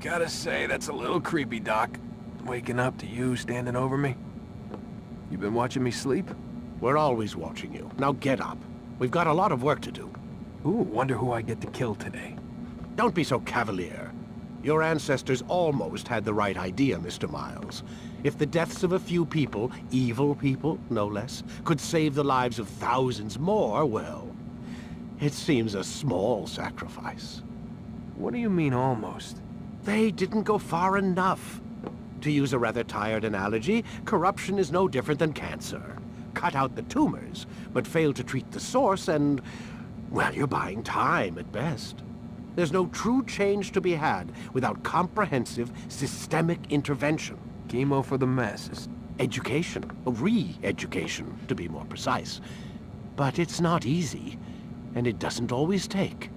Gotta say, that's a little creepy, Doc. Waking up to you standing over me. You been watching me sleep? We're always watching you. Now get up. We've got a lot of work to do. Ooh, wonder who I get to kill today. Don't be so cavalier. Your ancestors almost had the right idea, Mr. Miles. If the deaths of a few people, evil people, no less, could save the lives of thousands more, well, it seems a small sacrifice. What do you mean, almost? They didn't go far enough. To use a rather tired analogy, corruption is no different than cancer. Cut out the tumors, but fail to treat the source and, well, you're buying time at best. There's no true change to be had without comprehensive, systemic intervention. Chemo for the masses. Education, re-education, to be more precise. But it's not easy, and it doesn't always take.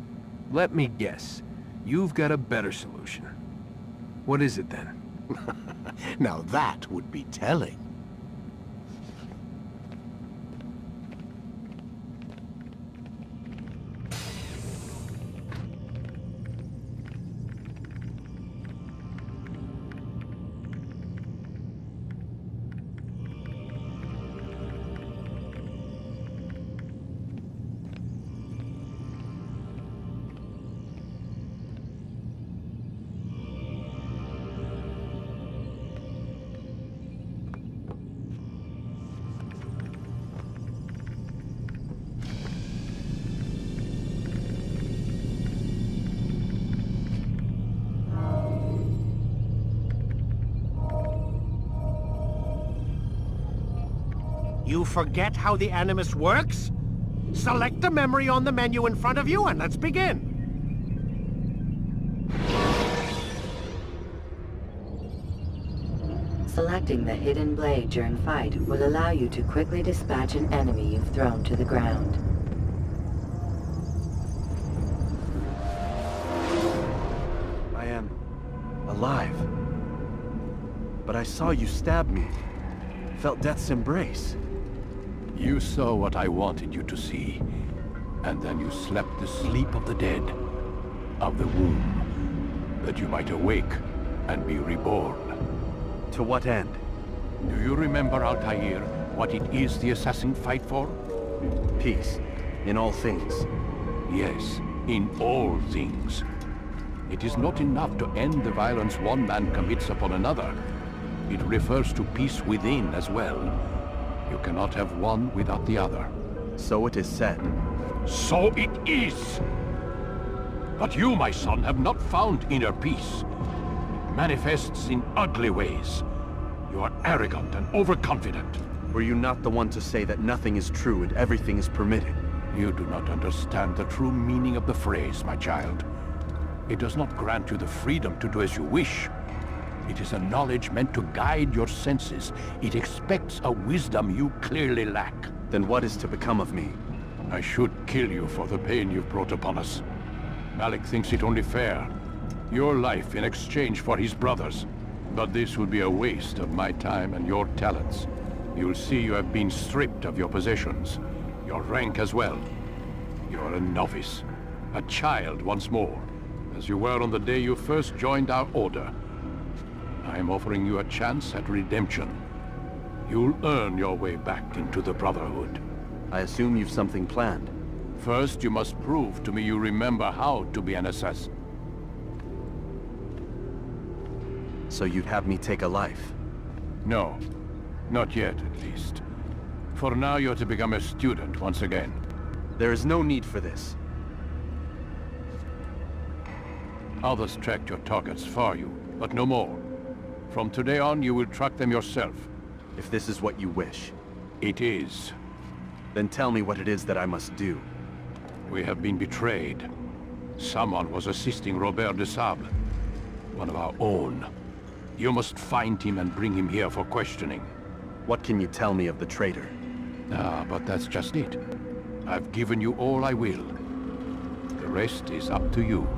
Let me guess. You've got a better solution. What is it then? Now that would be telling. You forget how the Animus works? Select the memory on the menu in front of you and let's begin. Selecting the hidden blade during fight will allow you to quickly dispatch an enemy you've thrown to the ground. I am alive. But I saw you stab me. Felt death's embrace. You saw what I wanted you to see, and then you slept the sleep of the dead, of the womb, that you might awake and be reborn. To what end? Do you remember, Altair, what it is the assassins fight for? Peace, in all things. Yes, in all things. It is not enough to end the violence one man commits upon another. It refers to peace within as well. You cannot have one without the other. So it is said. So it is! But you, my son, have not found inner peace. It manifests in ugly ways. You are arrogant and overconfident. Were you not the one to say that nothing is true and everything is permitted? You do not understand the true meaning of the phrase, my child. It does not grant you the freedom to do as you wish. It is a knowledge meant to guide your senses. It expects a wisdom you clearly lack. Then what is to become of me? I should kill you for the pain you've brought upon us. Malik thinks it only fair. Your life in exchange for his brother's. But this would be a waste of my time and your talents. You'll see you have been stripped of your possessions. Your rank as well. You're a novice. A child once more. As you were on the day you first joined our order. I am offering you a chance at redemption. You'll earn your way back into the Brotherhood. I assume you've something planned. First, you must prove to me you remember how to be an assassin. So you'd have me take a life? No. Not yet, at least. For now, you're to become a student once again. There is no need for this. Others tracked your targets for you, but no more. From today on, you will track them yourself. If this is what you wish. It is. Then tell me what it is that I must do. We have been betrayed. Someone was assisting Robert de Sablé, one of our own. You must find him and bring him here for questioning. What can you tell me of the traitor? Ah, but that's just it. I've given you all I will. The rest is up to you.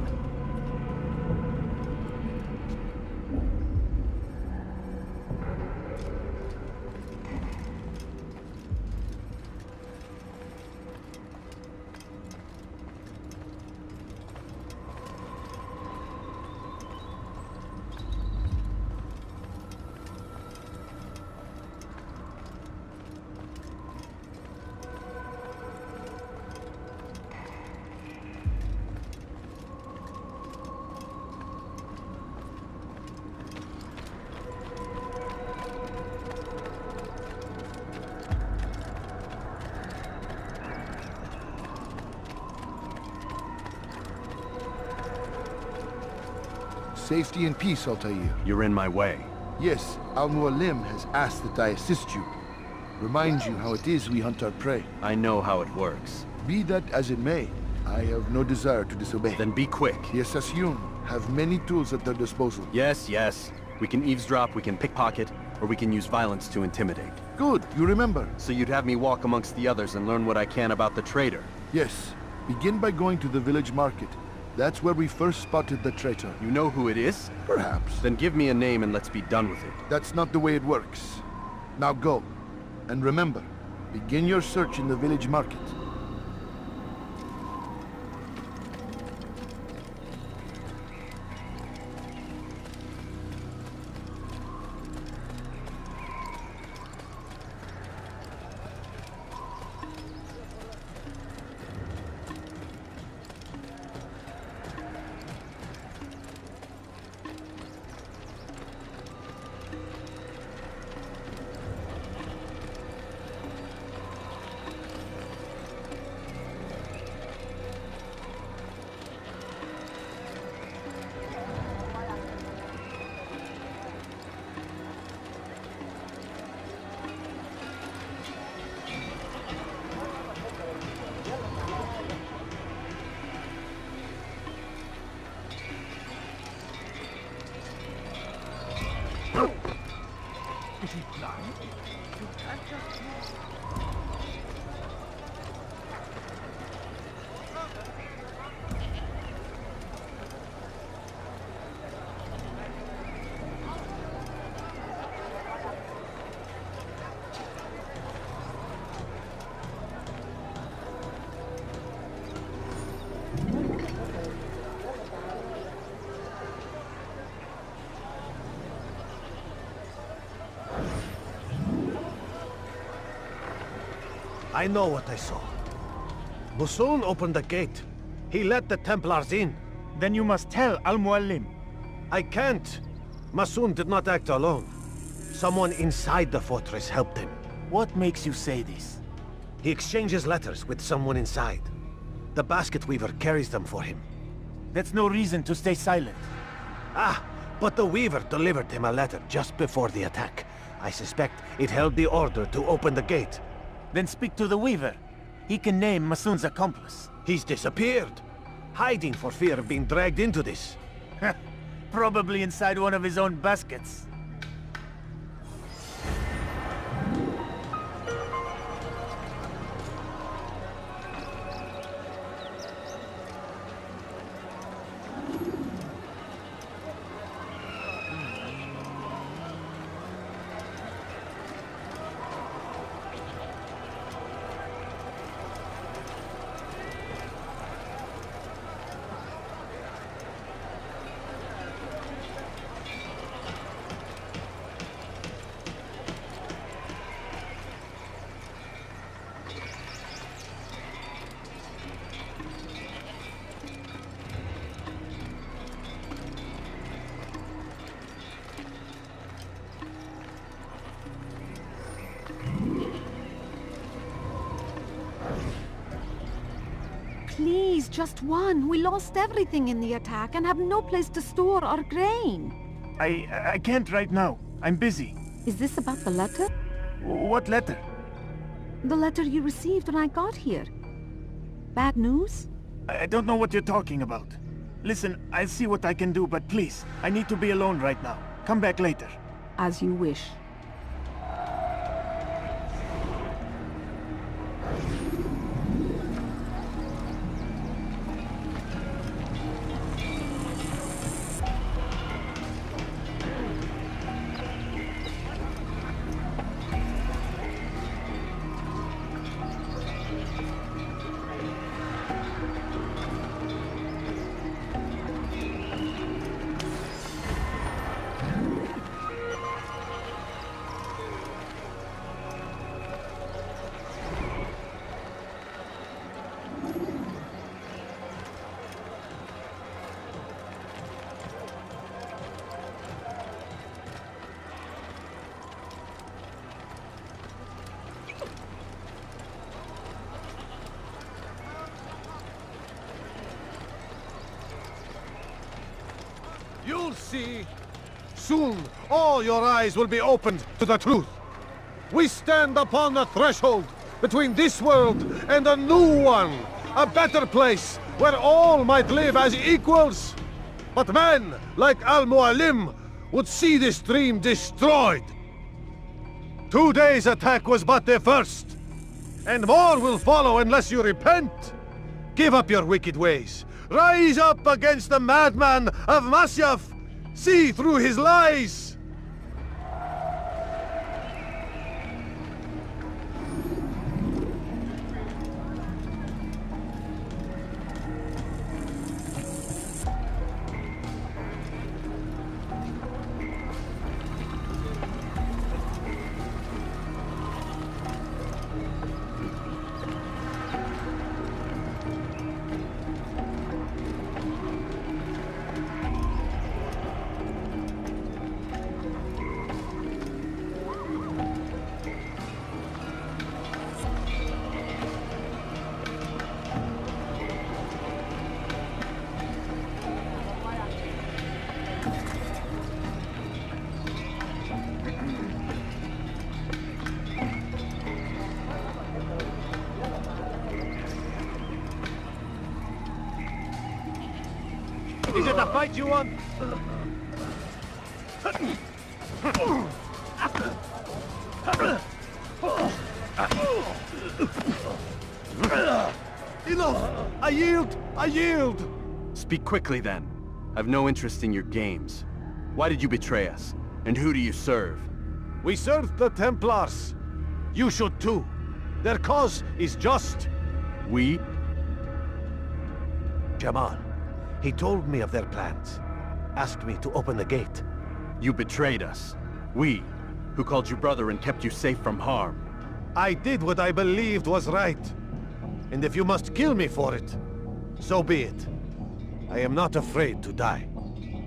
Safety and peace, Altair. You're in my way. Yes, Al-Mualim has asked that I assist you. Remind you how it is we hunt our prey. I know how it works. Be that as it may, I have no desire to disobey. Then be quick. The Assassinos have many tools at their disposal. Yes, yes. We can eavesdrop, we can pickpocket, or we can use violence to intimidate. Good, you remember. So you'd have me walk amongst the others and learn what I can about the traitor? Yes. Begin by going to the village market. That's where we first spotted the traitor. You know who it is? Perhaps. Then give me a name and let's be done with it. That's not the way it works. Now go. And remember, begin your search in the village market. I know what I saw. Masyaf opened the gate. He let the Templars in. Then you must tell Al-Mualim. I can't. Masyaf did not act alone. Someone inside the fortress helped him. What makes you say this? He exchanges letters with someone inside. The basket weaver carries them for him. That's no reason to stay silent. Ah, but the weaver delivered him a letter just before the attack. I suspect it held the order to open the gate. Then speak to the weaver. He can name Masyaf's accomplice. He's disappeared, hiding for fear of being dragged into this. Probably inside one of his own baskets. Please, just one. We lost everything in the attack and have no place to store our grain. I can't right now. I'm busy. Is this about the letter? What letter? The letter you received when I got here. Bad news? I don't know what you're talking about. Listen, I'll see what I can do, but please, I need to be alone right now. Come back later. As you wish. see. Soon, all your eyes will be opened to the truth. We stand upon the threshold between this world and a new one. A better place where all might live as equals. But men like Al-Mualim would see this dream destroyed. Today's attack was but the first. And more will follow unless you repent. Give up your wicked ways. Rise up against the madman of Masyaf. See through his lies. Is it a fight you want? Enough! I yield! I yield! Speak quickly then. I've no interest in your games. Why did you betray us? And who do you serve? We serve the Templars. You should too. Their cause is just. We? Jamal. He told me of their plans. Asked me to open the gate. You betrayed us. We, who called you brother and kept you safe from harm. I did what I believed was right. And if you must kill me for it, so be it. I am not afraid to die.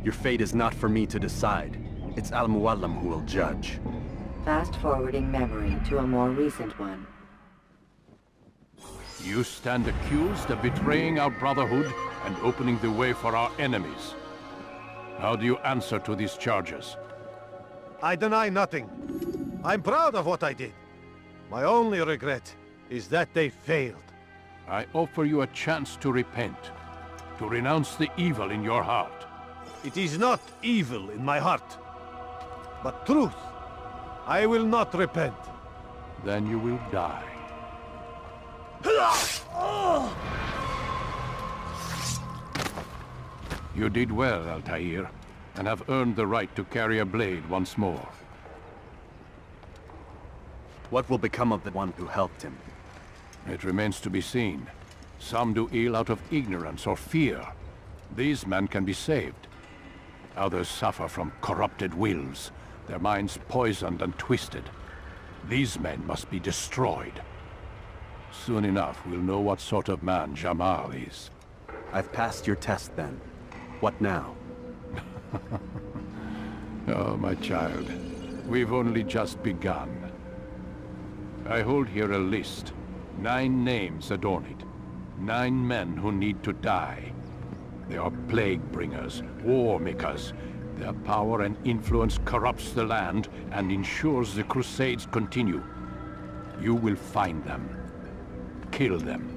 Your fate is not for me to decide. It's Al-Mualim who will judge. Fast-forwarding memory to a more recent one. You stand accused of betraying our brotherhood and opening the way for our enemies. How do you answer to these charges? I deny nothing. I'm proud of what I did. My only regret is that they failed. I offer you a chance to repent, to renounce the evil in your heart. It is not evil in my heart, but truth. I will not repent. Then you will die. You did well, Altair, and have earned the right to carry a blade once more. What will become of the one who helped him? It remains to be seen. Some do ill out of ignorance or fear. These men can be saved. Others suffer from corrupted wills, their minds poisoned and twisted. These men must be destroyed. Soon enough, we'll know what sort of man Jamal is. I've passed your test then. What now? Oh, my child. We've only just begun. I hold here a list. 9 names adorn it. 9 men who need to die. They are plague bringers, war makers. Their power and influence corrupts the land and ensures the crusades continue. You will find them. Kill them.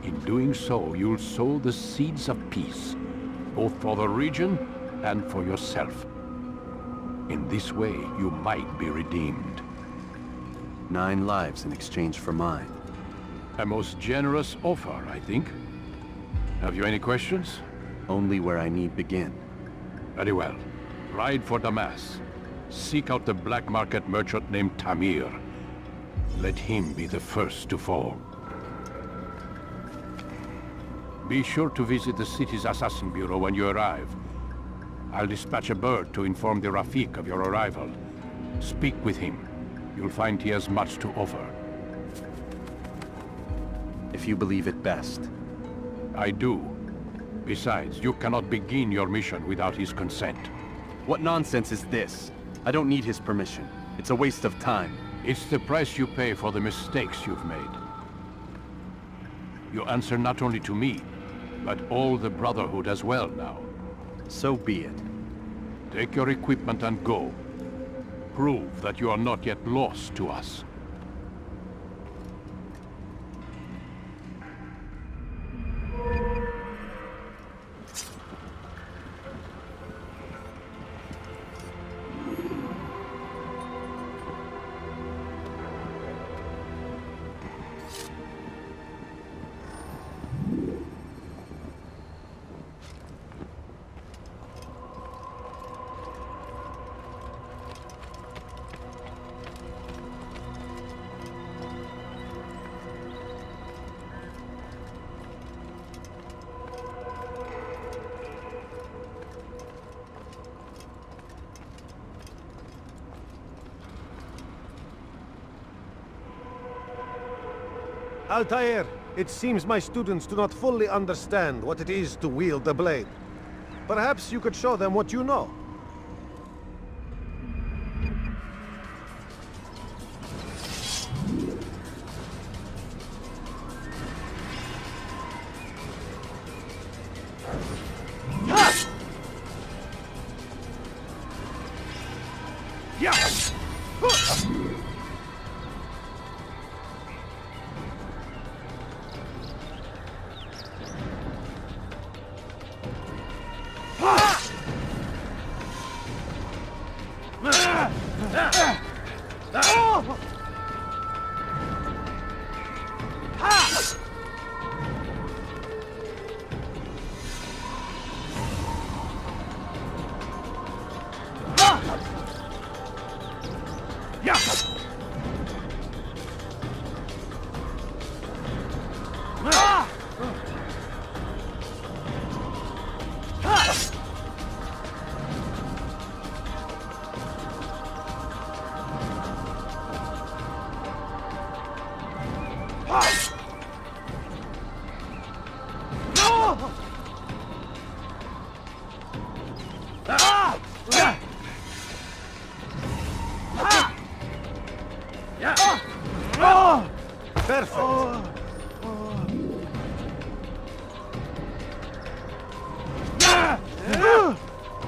In doing so, you'll sow the seeds of peace, both for the region and for yourself. In this way, you might be redeemed. 9 lives in exchange for mine. A most generous offer, I think. Have you any questions? Only where I need begin. Very well. Ride for Damasco. Seek out the black market merchant named Tamir. Let him be the first to fall. Be sure to visit the city's assassin bureau when you arrive. I'll dispatch a bird to inform the Rafiq of your arrival. Speak with him. You'll find he has much to offer. If you believe it best. I do. Besides, you cannot begin your mission without his consent. What nonsense is this? I don't need his permission. It's a waste of time. It's the price you pay for the mistakes you've made. You answer not only to me, but all the Brotherhood as well now. So be it. Take your equipment and go. Prove that you are not yet lost to us. Altair, it seems my students do not fully understand what it is to wield the blade. Perhaps you could show them what you know.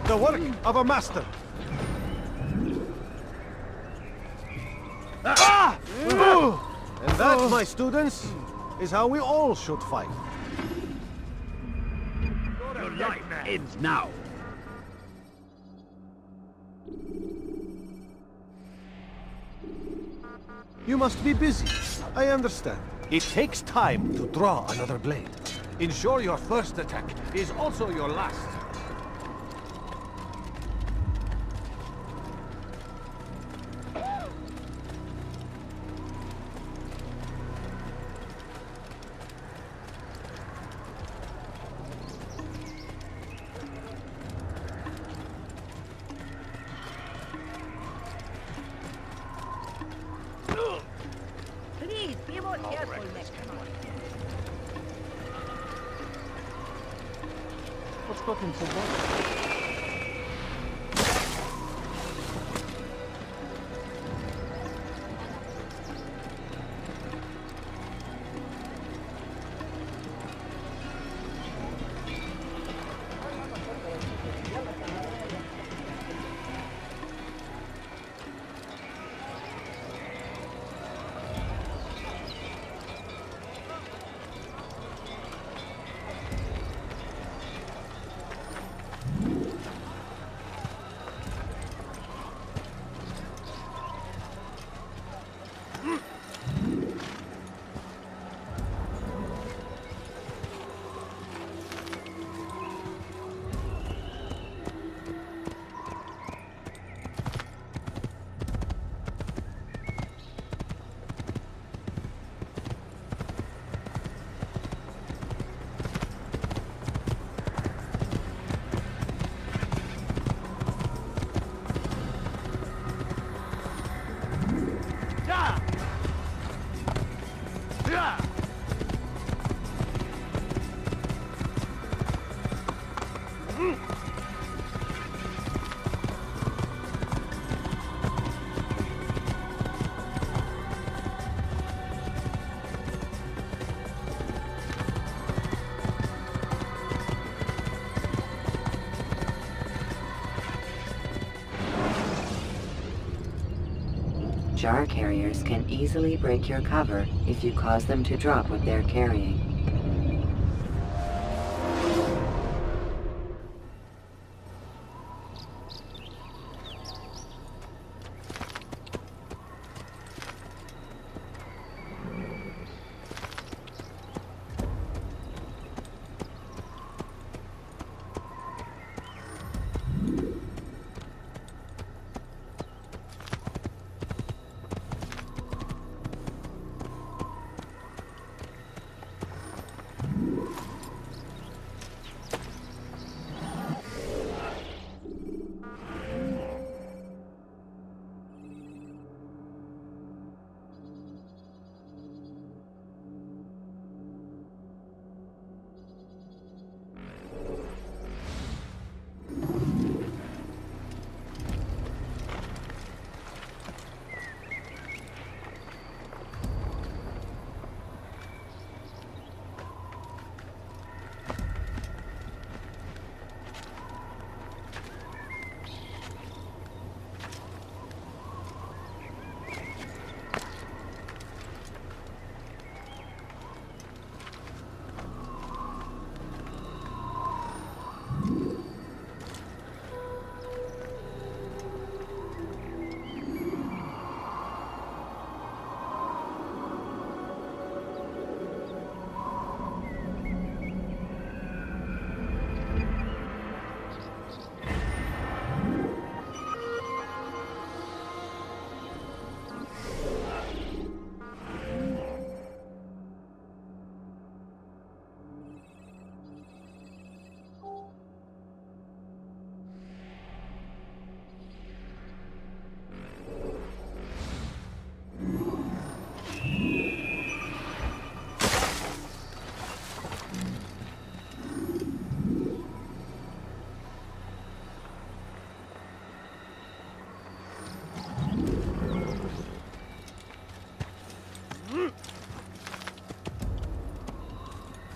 The work of a master. And that, my students, is how we all should fight. Your life ends now. You must be busy. I understand. It takes time to draw another blade. Ensure your first attack is also your last. Please, be more careful next time. What's cooking for what? jar carriers can easily break your cover if you cause them to drop what they're carrying.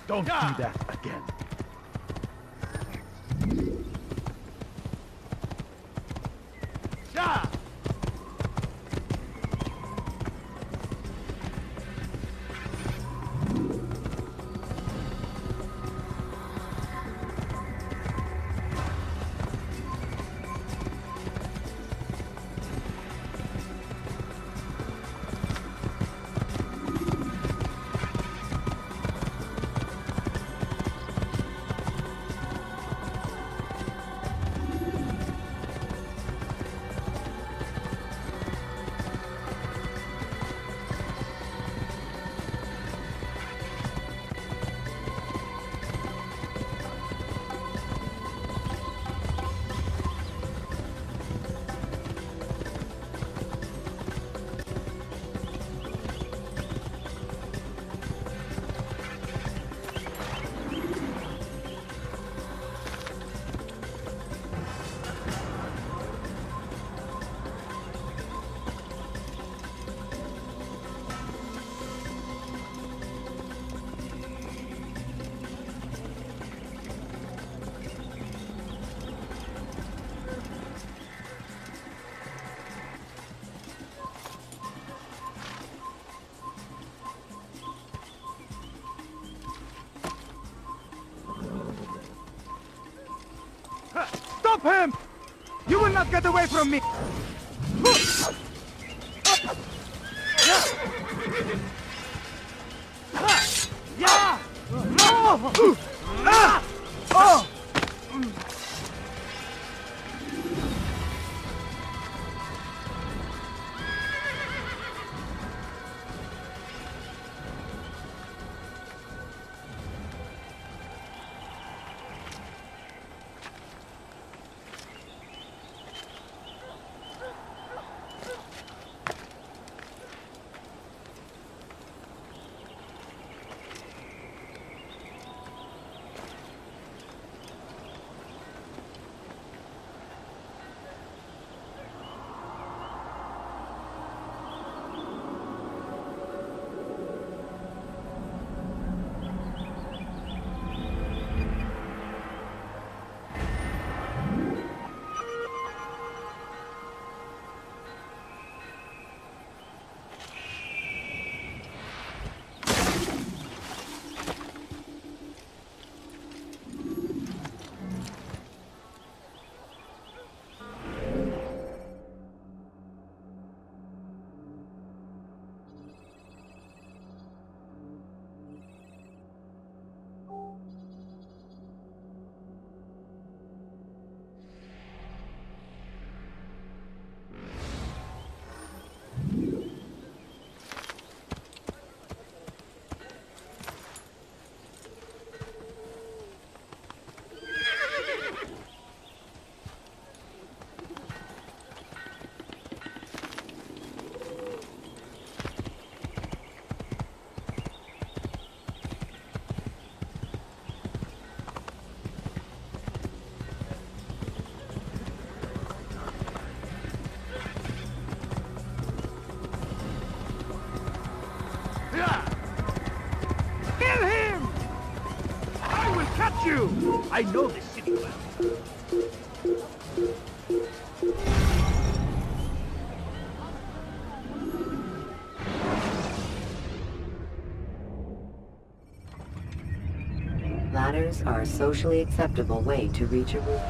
Don't do that again. Stop him! You will not get away from me! catch you! I know this city well. Ladders are a socially acceptable way to reach a roof.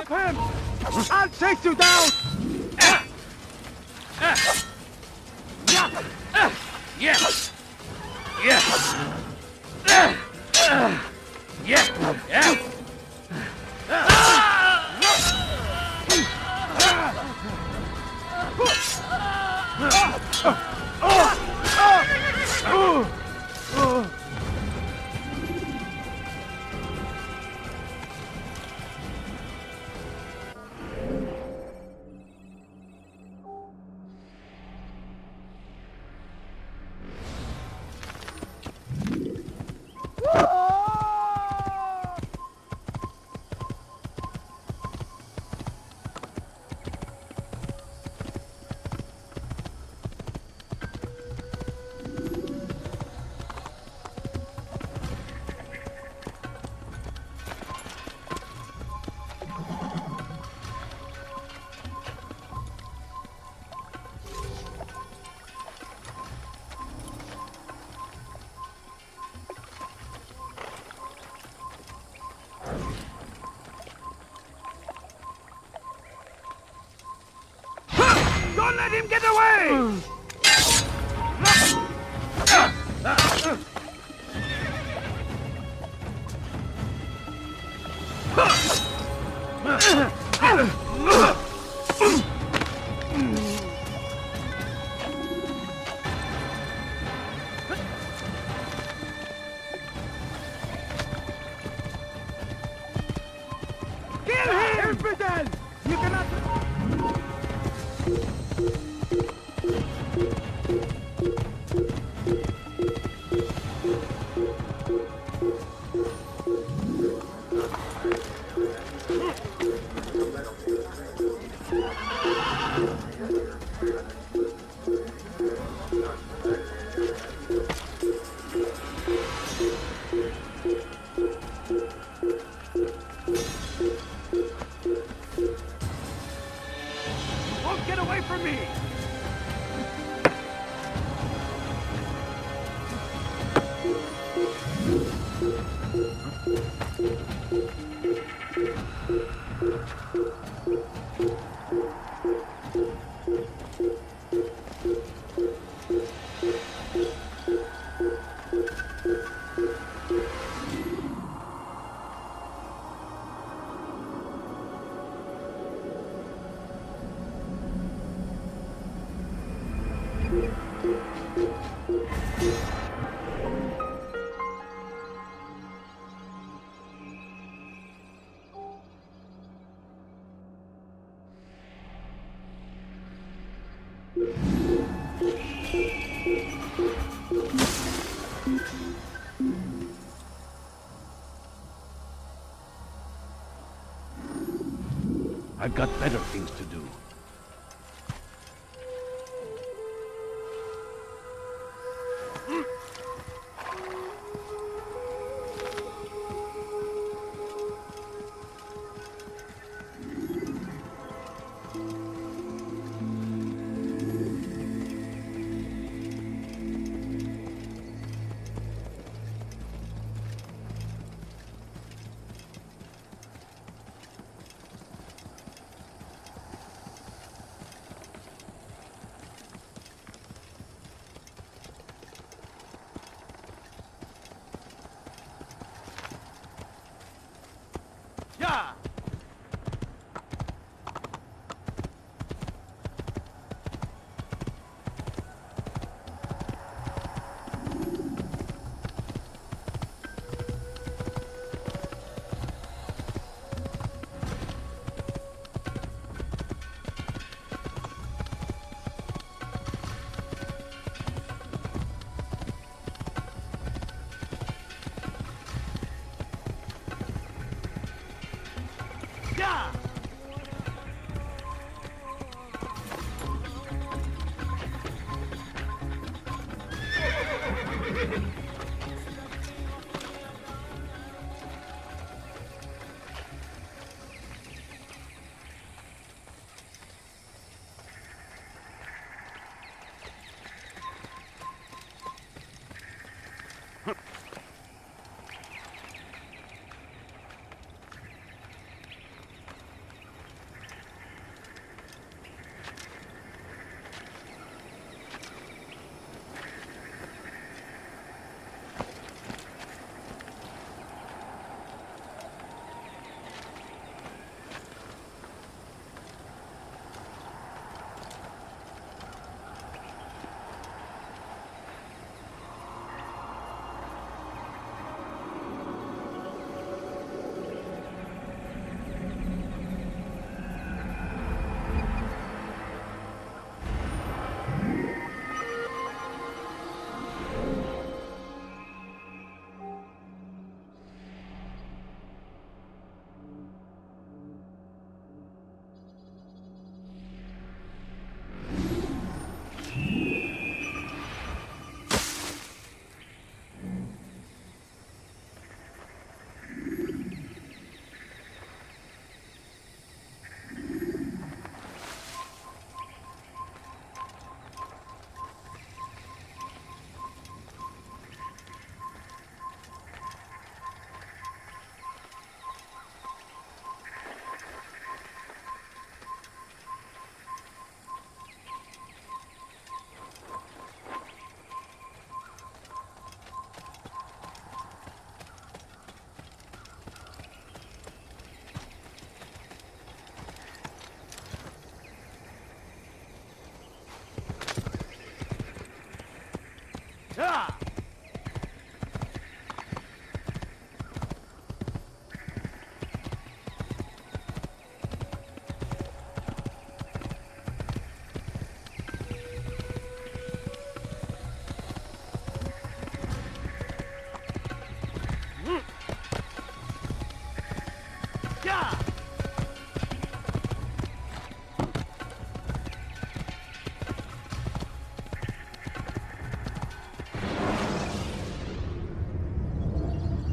Stop him! I'll chase you down! Yes! Yes! Yes! Don't let him get away! Kill him! Then! You cannot... I've got better things to do.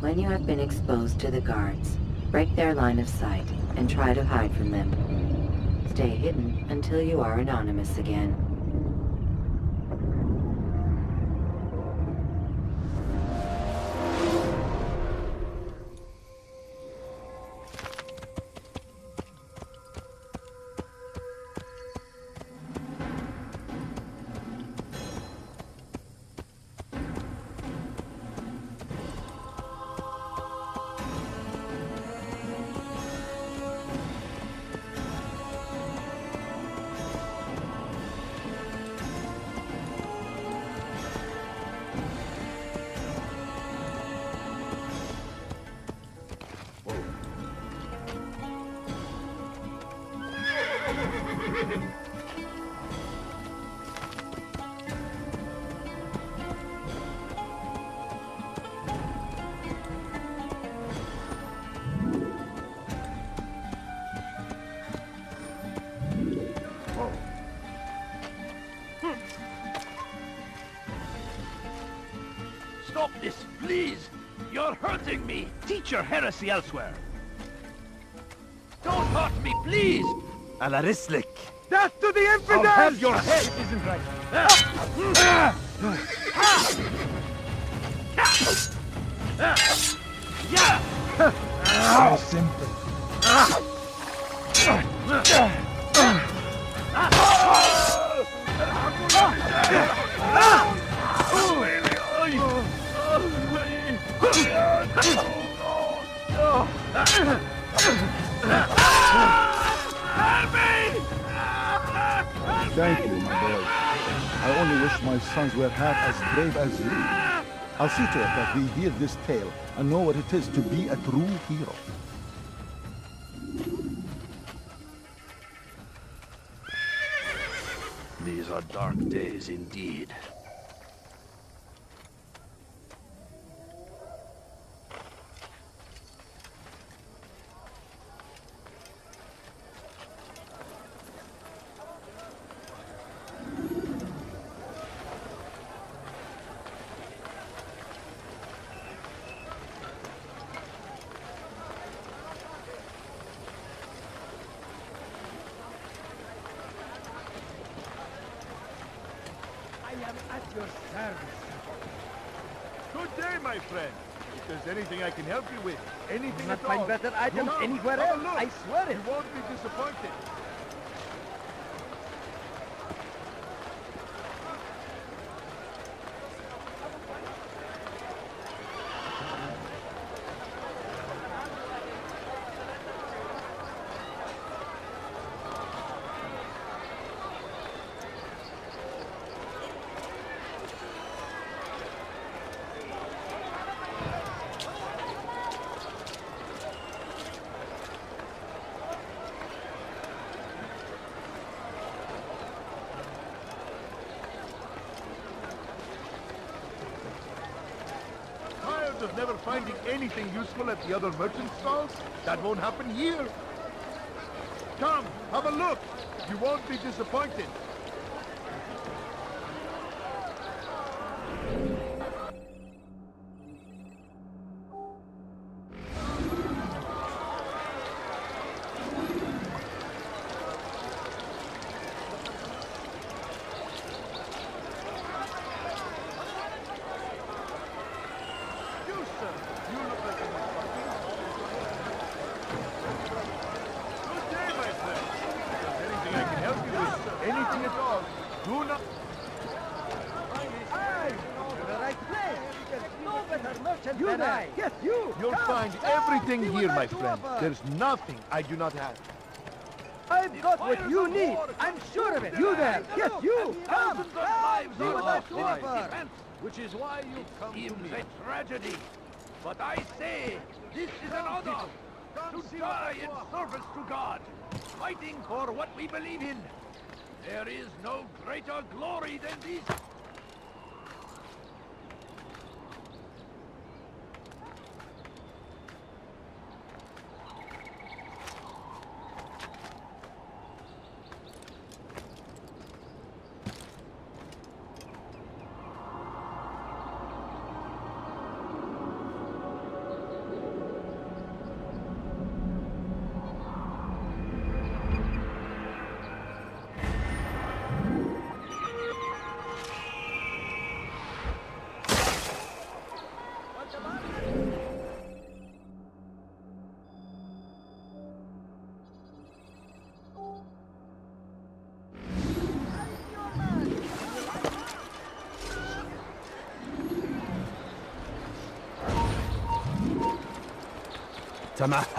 When you have been exposed to the guards, break their line of sight and try to hide from them. Stay hidden until you are anonymous again. Stop this, please! You're hurting me! Teach your heresy elsewhere! Don't hurt me, please! Ala rislik! Death to the infidels! I'll have your head! It isn't right. So simple. Thank you, my boy. I only wish my sons were half as brave as you. I'll see to it that we hear this tale and know what it is to be a true hero. These are dark days indeed. Good day, my friend. If there's anything I can help you with, anything Not at all, find better items come, anywhere have a else, look. I swear it. You won't be disappointed. Of never finding anything useful at the other merchant stalls? That won't happen here. Come, have a look. You won't be disappointed. You there! Yes, you! You'll find everything here, my friend. There's nothing I do not have. I've got what you need! I'm sure of it! You there! Yes, you! Come! Lives See are what lost I've in to its offer! defense, which is why you come to me. A tragedy, but I say this is an honor to die in service to God, fighting for what we believe in. There is no greater glory than this.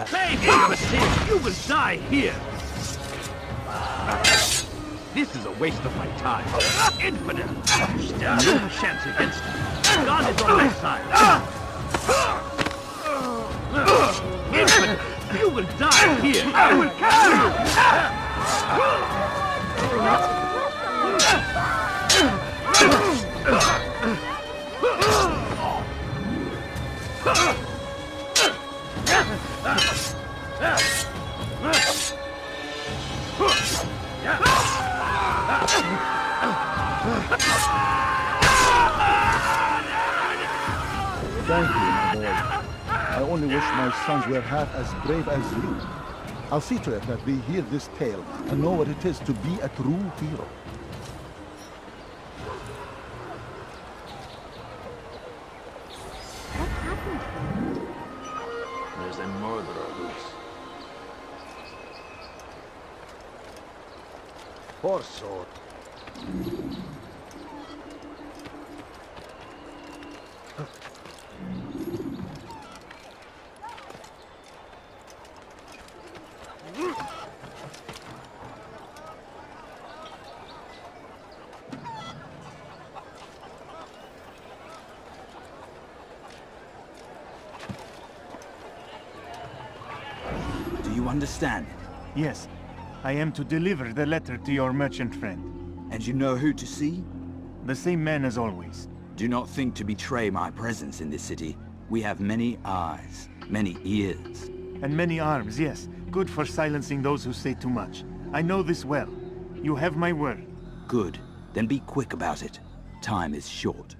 Save your mistake! You will die here! This is a waste of my time. Infidel! You stand no chance against me. God is on my side. Infidel! You will die here! I will only wish my sons were half as brave as you. I'll see to it that they hear this tale and know what it is to be a true hero. What happened? There's a murderer loose. Poor soul. Do you understand? Yes. I am to deliver the letter to your merchant friend. And you know who to see? The same man as always. Do not think to betray my presence in this city. We have many eyes, many ears. And many arms, yes. Good for silencing those who say too much. I know this well. You have my word. Good. Then be quick about it. Time is short.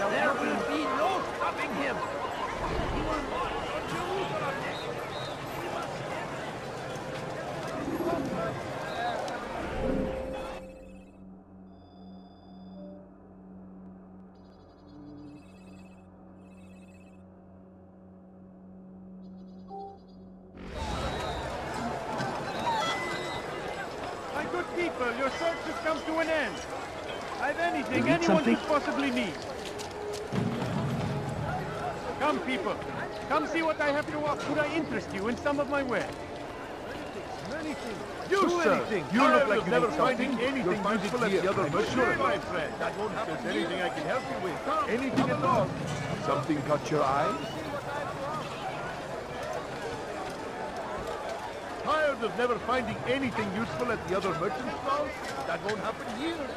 There will be no stopping him. He will march on Jerusalem next. My good people, your search has come to an end. I've anything anyone could possibly need. Come, people. Come see what I have to offer. Could I interest you in some of my wares? Many things. You, sir, you look like you're never finding anything useful at the other merchant, my friend. That won't happen. If there's anything I can help you with, anything at all. Something caught your eye? Tired of never finding anything useful at the other merchant stalls? That won't happen here.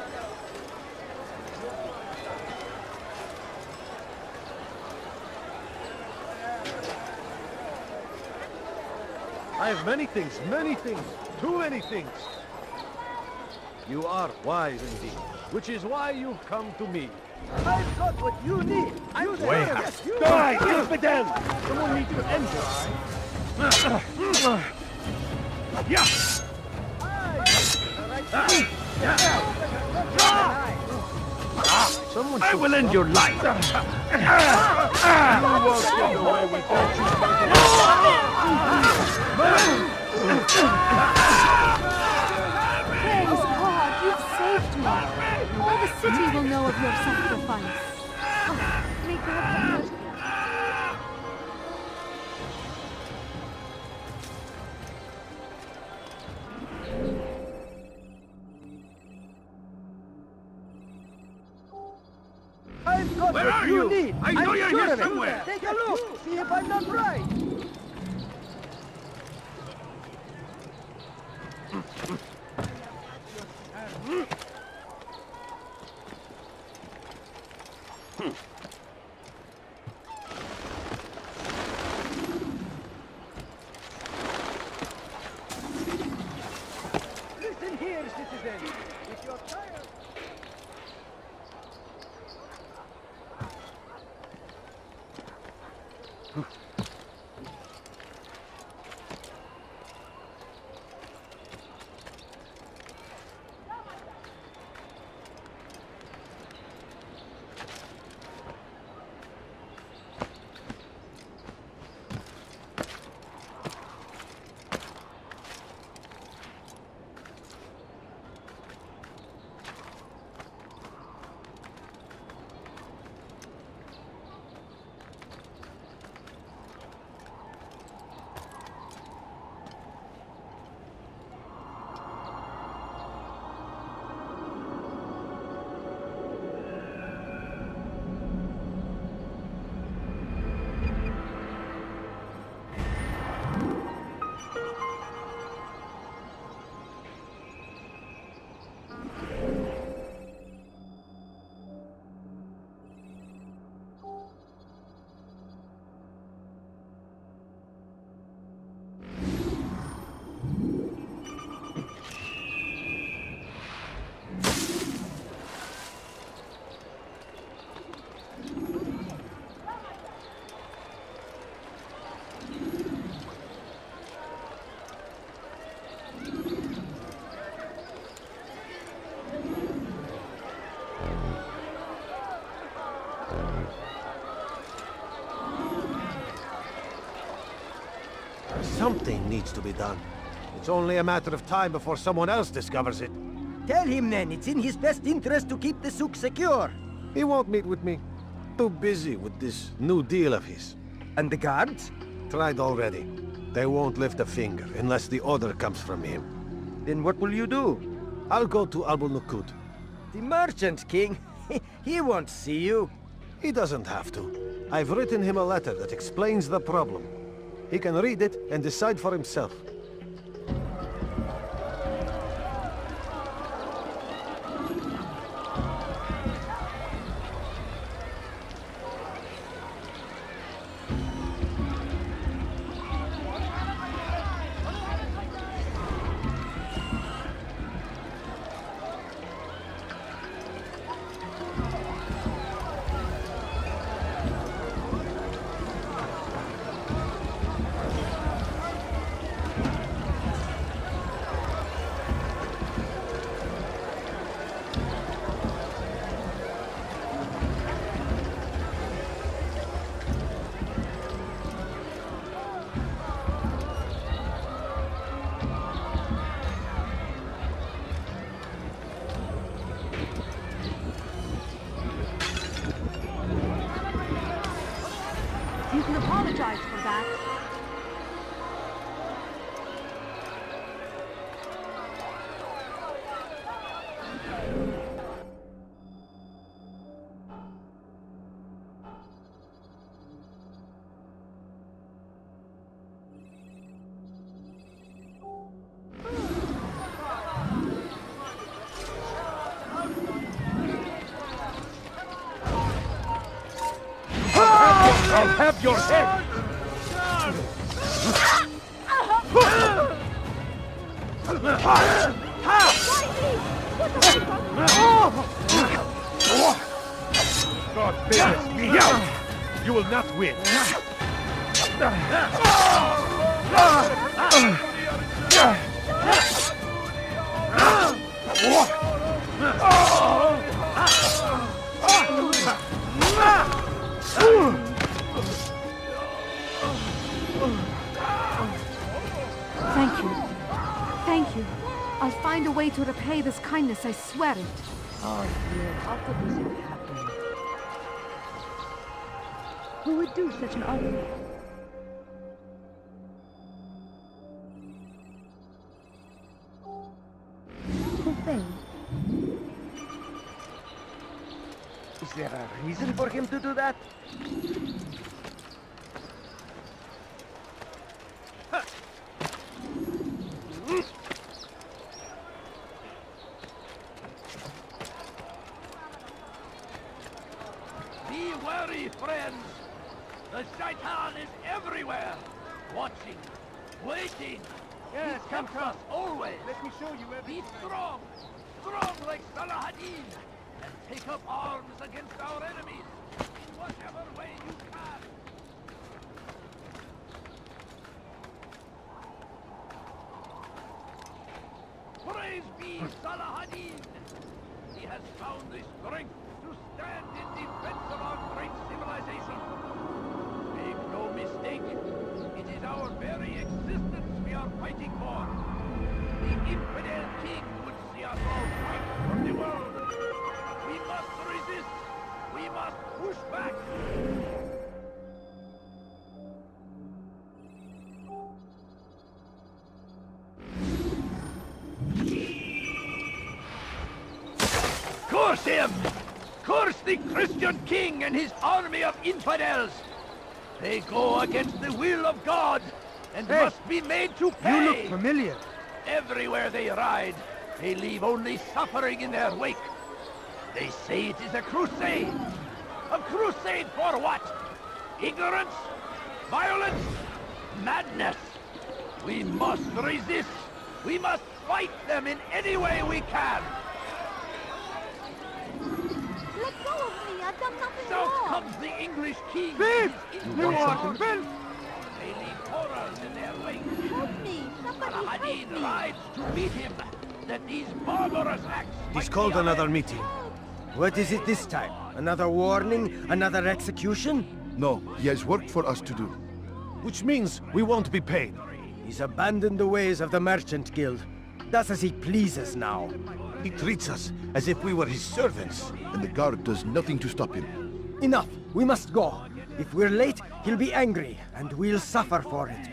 I have many things, too many things. You are wise indeed, which is why you've come to me. I've got what you need. Die, infidel! Someone needs to end this. I will end your life. Praise God, you've saved me. All the city will know of your sacrifice. Oh, may God have mercy. I've got Where what are you you? need. I know I'm you're sure here of it. somewhere. Take a look. See if I'm not right. Listen here, citizen. If you're tired... Something needs to be done. It's only a matter of time before someone else discovers it. Tell him then, it's in his best interest to keep the souk secure. He won't meet with me. Too busy with this new deal of his. And the guards? Tried already. They won't lift a finger unless the order comes from him. Then what will you do? I'll go to Al-Nukud. The Merchant King? He won't see you. He doesn't have to. I've written him a letter that explains the problem. He can read it and decide for himself. You can apologize for that. I'll have your head! God bears me out! You will not win! Thank you. Thank you. I'll find a way to repay this kindness, I swear it. Oh dear, how could this have happened? Who would do such an honor? Is there a reason for him to do that? Be wary, friends! The Shaitan is everywhere! Watching, waiting! Yes, he comes us always! Let me show you everything. Be strong! Strong like Salah ad-Din! And take up arms against our enemies! In whatever way you can! Praise be Salah ad-Din! He has found the strength to stand in defense of our great civilization. Make no mistake, it is our very existence we are fighting for. The infidel king would see us all wiped from the world. We must resist. We must push back. Curse him! Curse the Christian king and his army of infidels! They go against the will of God and must be made to pay! You look familiar. Everywhere they ride, they leave only suffering in their wake. They say it is a crusade. A crusade for what? Ignorance? Violence? Madness? We must resist. We must fight them in any way we can. Let go of me, I've done nothing South wrong. comes the English king. Bill! You want something, Bill? They leave horrors in their wake. Help me, somebody Salah help ad-Din me. rides to meet him, that these barbarous acts He's called another meeting. What is it this time? Another warning? Another execution? No, he has work for us to do. Which means we won't be paid. He's abandoned the ways of the Merchant Guild. Does as he pleases now. He treats us as if we were his servants. And the guard does nothing to stop him. Enough! We must go. If we're late, he'll be angry, and we'll suffer for it.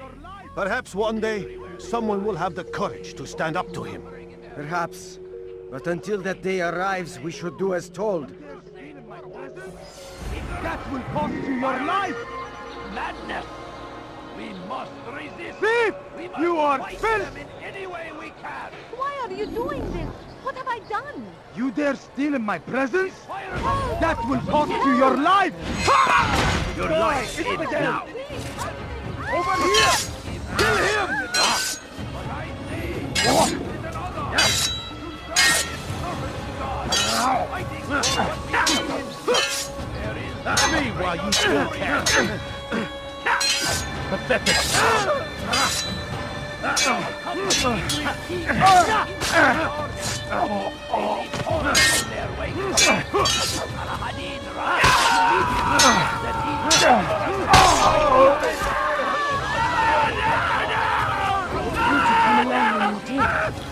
Perhaps one day, someone will have the courage to stand up to him. Perhaps. But until that day arrives, we should do as told. That will cost you your life! Madness! We must resist! Thief! You are filth! In any way we can! Why are you doing this? What have I done? You dare steal in my presence? That will cost you your life! Your life is now! Over here! Kill him! Me while you still can! Pathetic!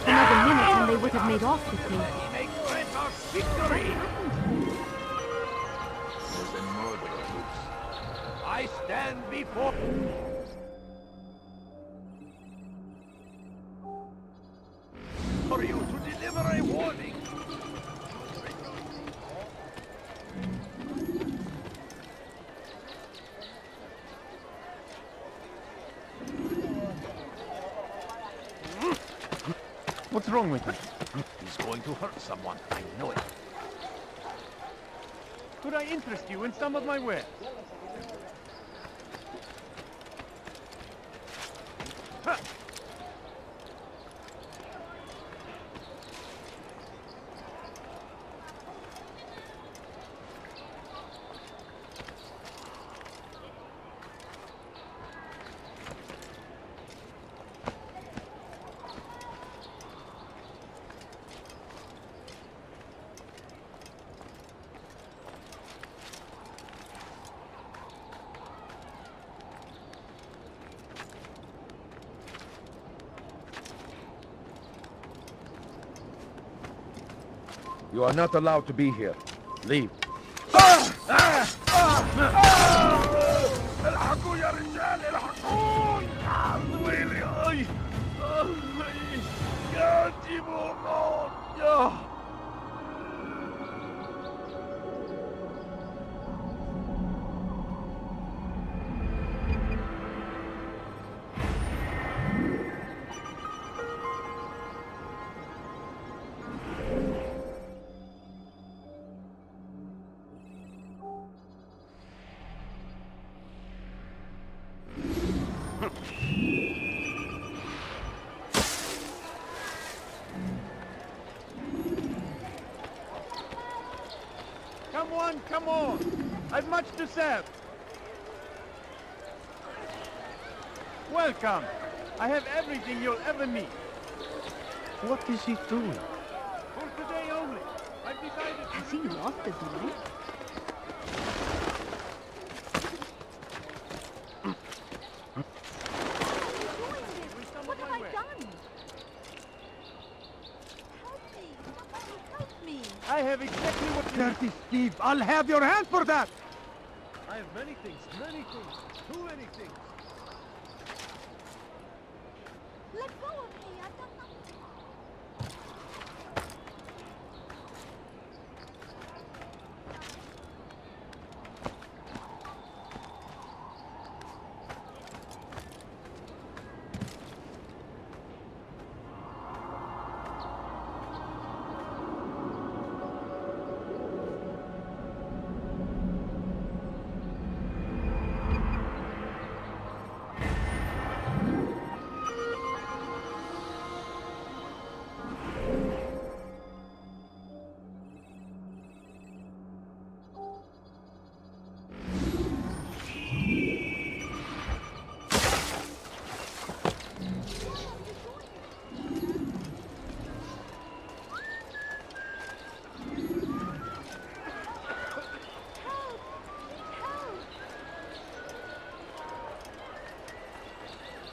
Another minute and they would have made off with me. I stand before... for you to deliver a warning. What's wrong with him? He's going to hurt someone. I know it. Could I interest you in some of my wares? You are not allowed to be here. Leave. الحقوا يا رجال الحقون ويلي يا جيبوكم يا Come on! I've much to serve. Welcome. I have everything you'll ever need. What is he doing? For today only. I've decided... Has he lost the door? What have I done? Help me! I have exactly what... Dirty Steve, I'll have your hand for that! I have many things, too many things. Let go of me! I've done nothing.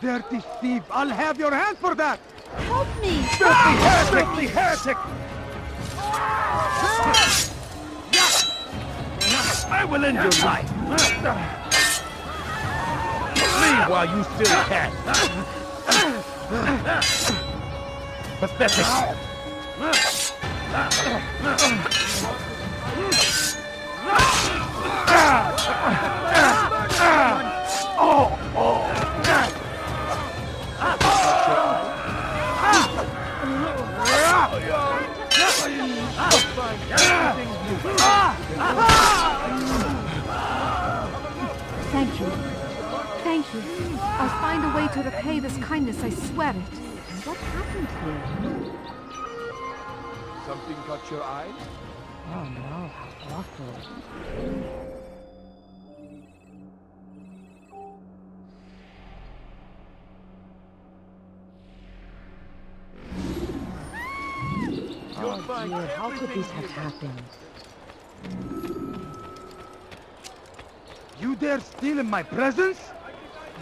dirty thief! I'll have your hand for that! Help me! Dirty heretic! I will end your life! Leave while you still can! Pathetic! Thank you. Thank you. I'll find a way to repay this kindness, I swear it. What happened here? Something caught your eye? Oh no, how awful. Oh dear, how could this have happened? You dare steal in my presence?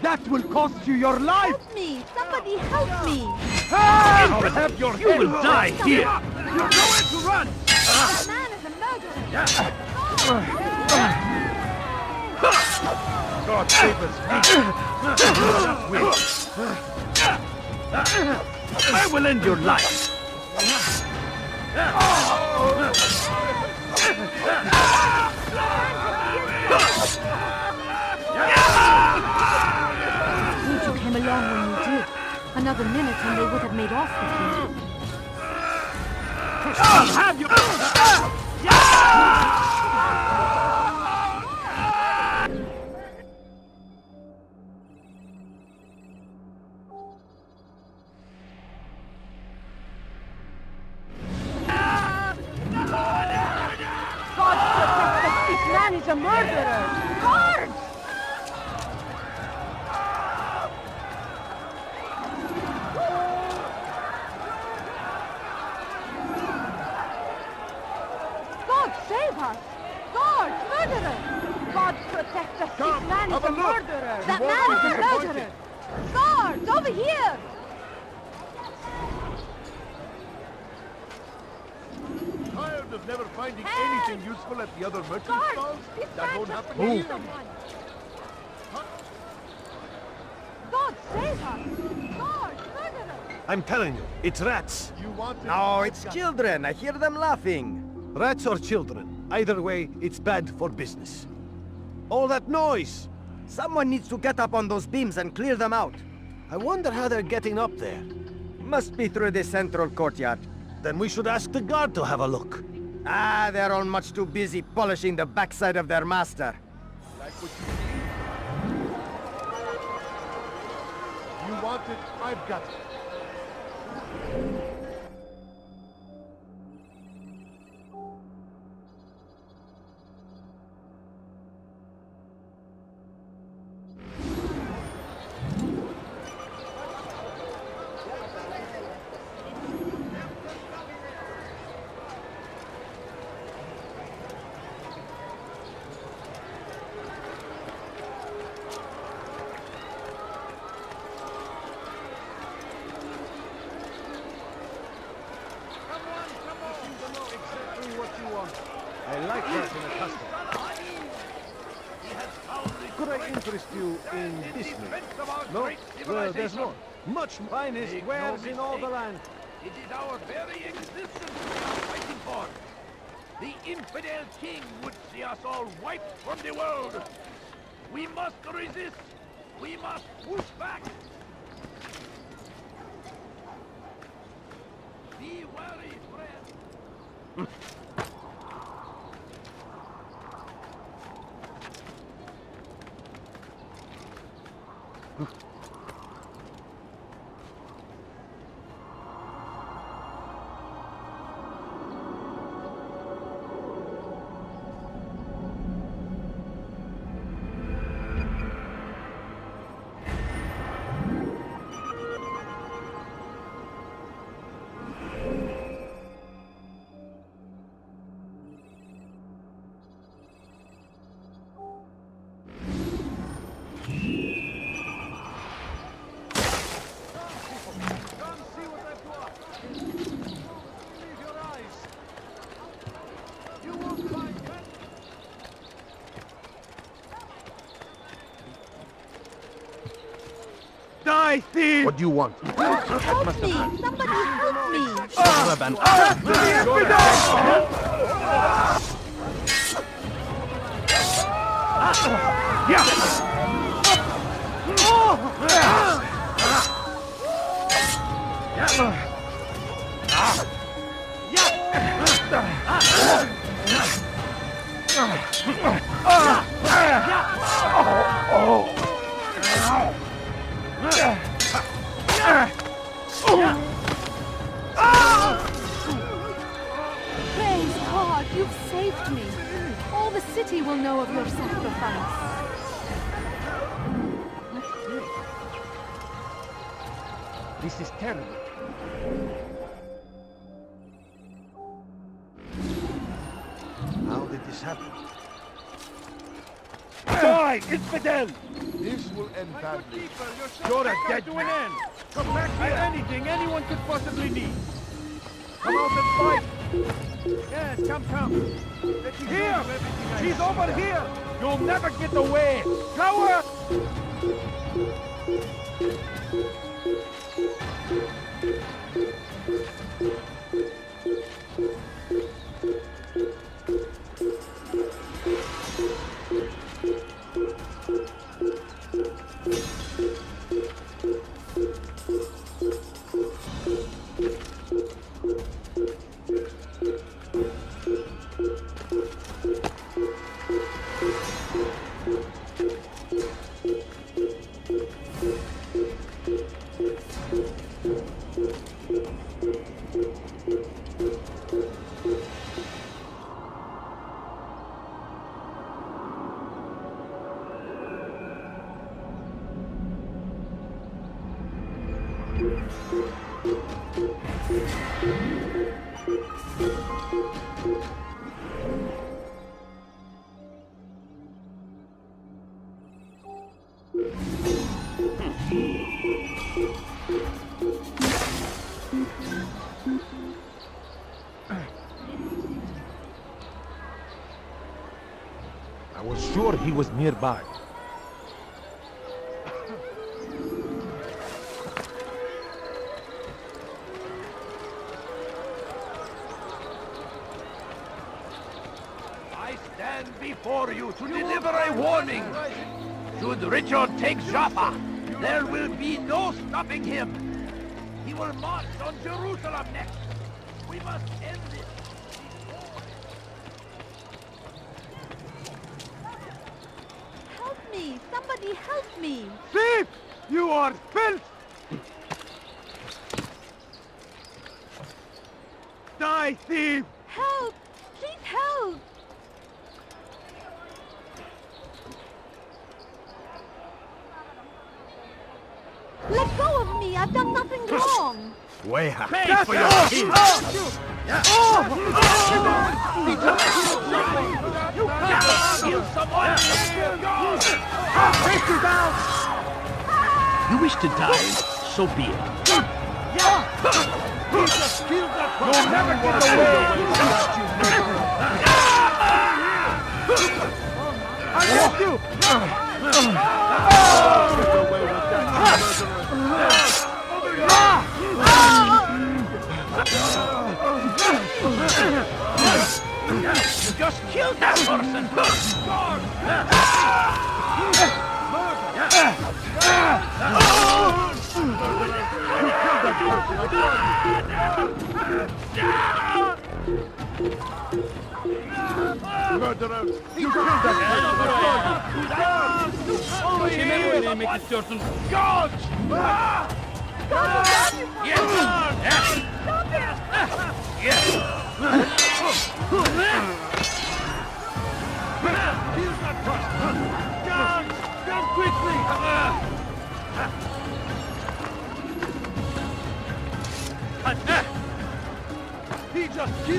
That will cost you your life! Help me! Somebody help me! I'll have your You will die here! You're nowhere to run! That man is a murderer! God save us! I will end your life! You came along when you did. Another minute and they would have made off with you. I'll have you! God protect us! This man is a murderer! Guards! God save us! Guards! Murderer! God protect us! This man is a murderer! That man is a murderer! Guards! Over here! Tired of never finding anything useful at the other merchant stalls? That won't happen here. God save us! Guards! Murderer! I'm telling you, it's rats. You want it? No, it's children. I hear them laughing. Rats or children. Either way, it's bad for business. All that noise! Someone needs to get up on those beams and clear them out. I wonder how they're getting up there. Must be through the central courtyard. Then we should ask the guard to have a look. Ah, they're all much too busy polishing the backside of their master. Like what you see? You want it? I've got it. I like that in a custom. Could I interest you in this man? No? Well, there's more. Much finest wares in all the land. It is our very existence we are fighting for. The infidel king would see us all wiped from the world. We must resist. We must push back. Be wary, friend. Die, thief! What do you want? Help me! Somebody help me! Praise God, you've saved me. All the city will know of your sacrifice. This is terrible. How did this happen? Die, infidel! This will end badly. You're a dead To an man. end. Come back here. Anything anyone could possibly need. Come out and fight. Yes, come. Let me Here! show you everything I She's have. over here! You'll never get away! Coward! I was sure he was nearby. I stand before you to deliver a warning. Should Richard take Jaffa, there will be no stopping him. He will march on Jerusalem next. We must end this. Help me! Somebody help me! Thief! You are filth! Die, thief! Help! Please help! Let go of me! I've done nothing wrong! Way up. Pay for your sins. Kill someone. Face you down! You wish to die? So be it. You'll never get away! I got you! You just killed that person. Murderer! You killed that Kime bu yemek istiyorsun? George! Down quickly!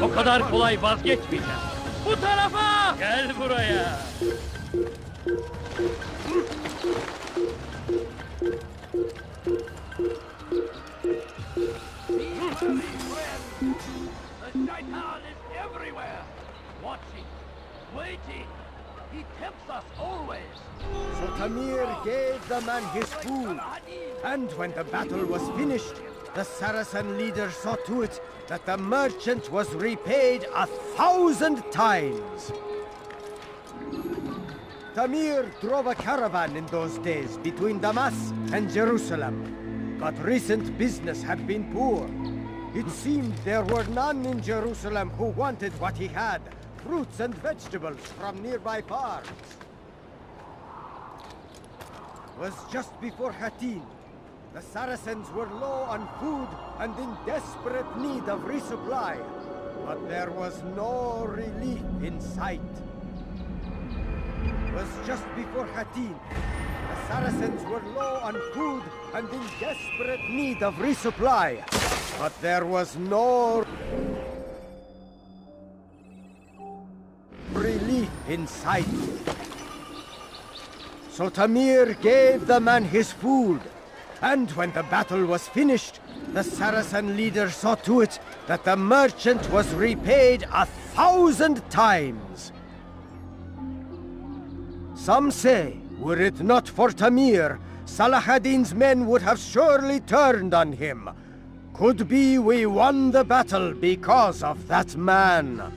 O kadar kolay vazgeçmeyeceğim. Bu tarafa! Gel buraya! The Shaitan is everywhere, watching, waiting. He tempts us always. So Tamir gave the man his food, and when the battle was finished, the Saracen leader saw to it that the merchant was repaid 1,000 times. Tamir drove a caravan in those days between Damasco and Jerusalem, but recent business had been poor. It seemed there were none in Jerusalem who wanted what he had, fruits and vegetables from nearby farms. It was just before Hattin. The Saracens were low on food and in desperate need of resupply, but there was no relief in sight. It was just before Hattin. The Saracens were low on food and in desperate need of resupply, but there was no relief in sight. So Tamir gave the man his food, and when the battle was finished, the Saracen leader saw to it that the merchant was repaid 1,000 times. Some say, were it not for Tamir, Salah ad-Din's men would have surely turned on him. Could be we won the battle because of that man.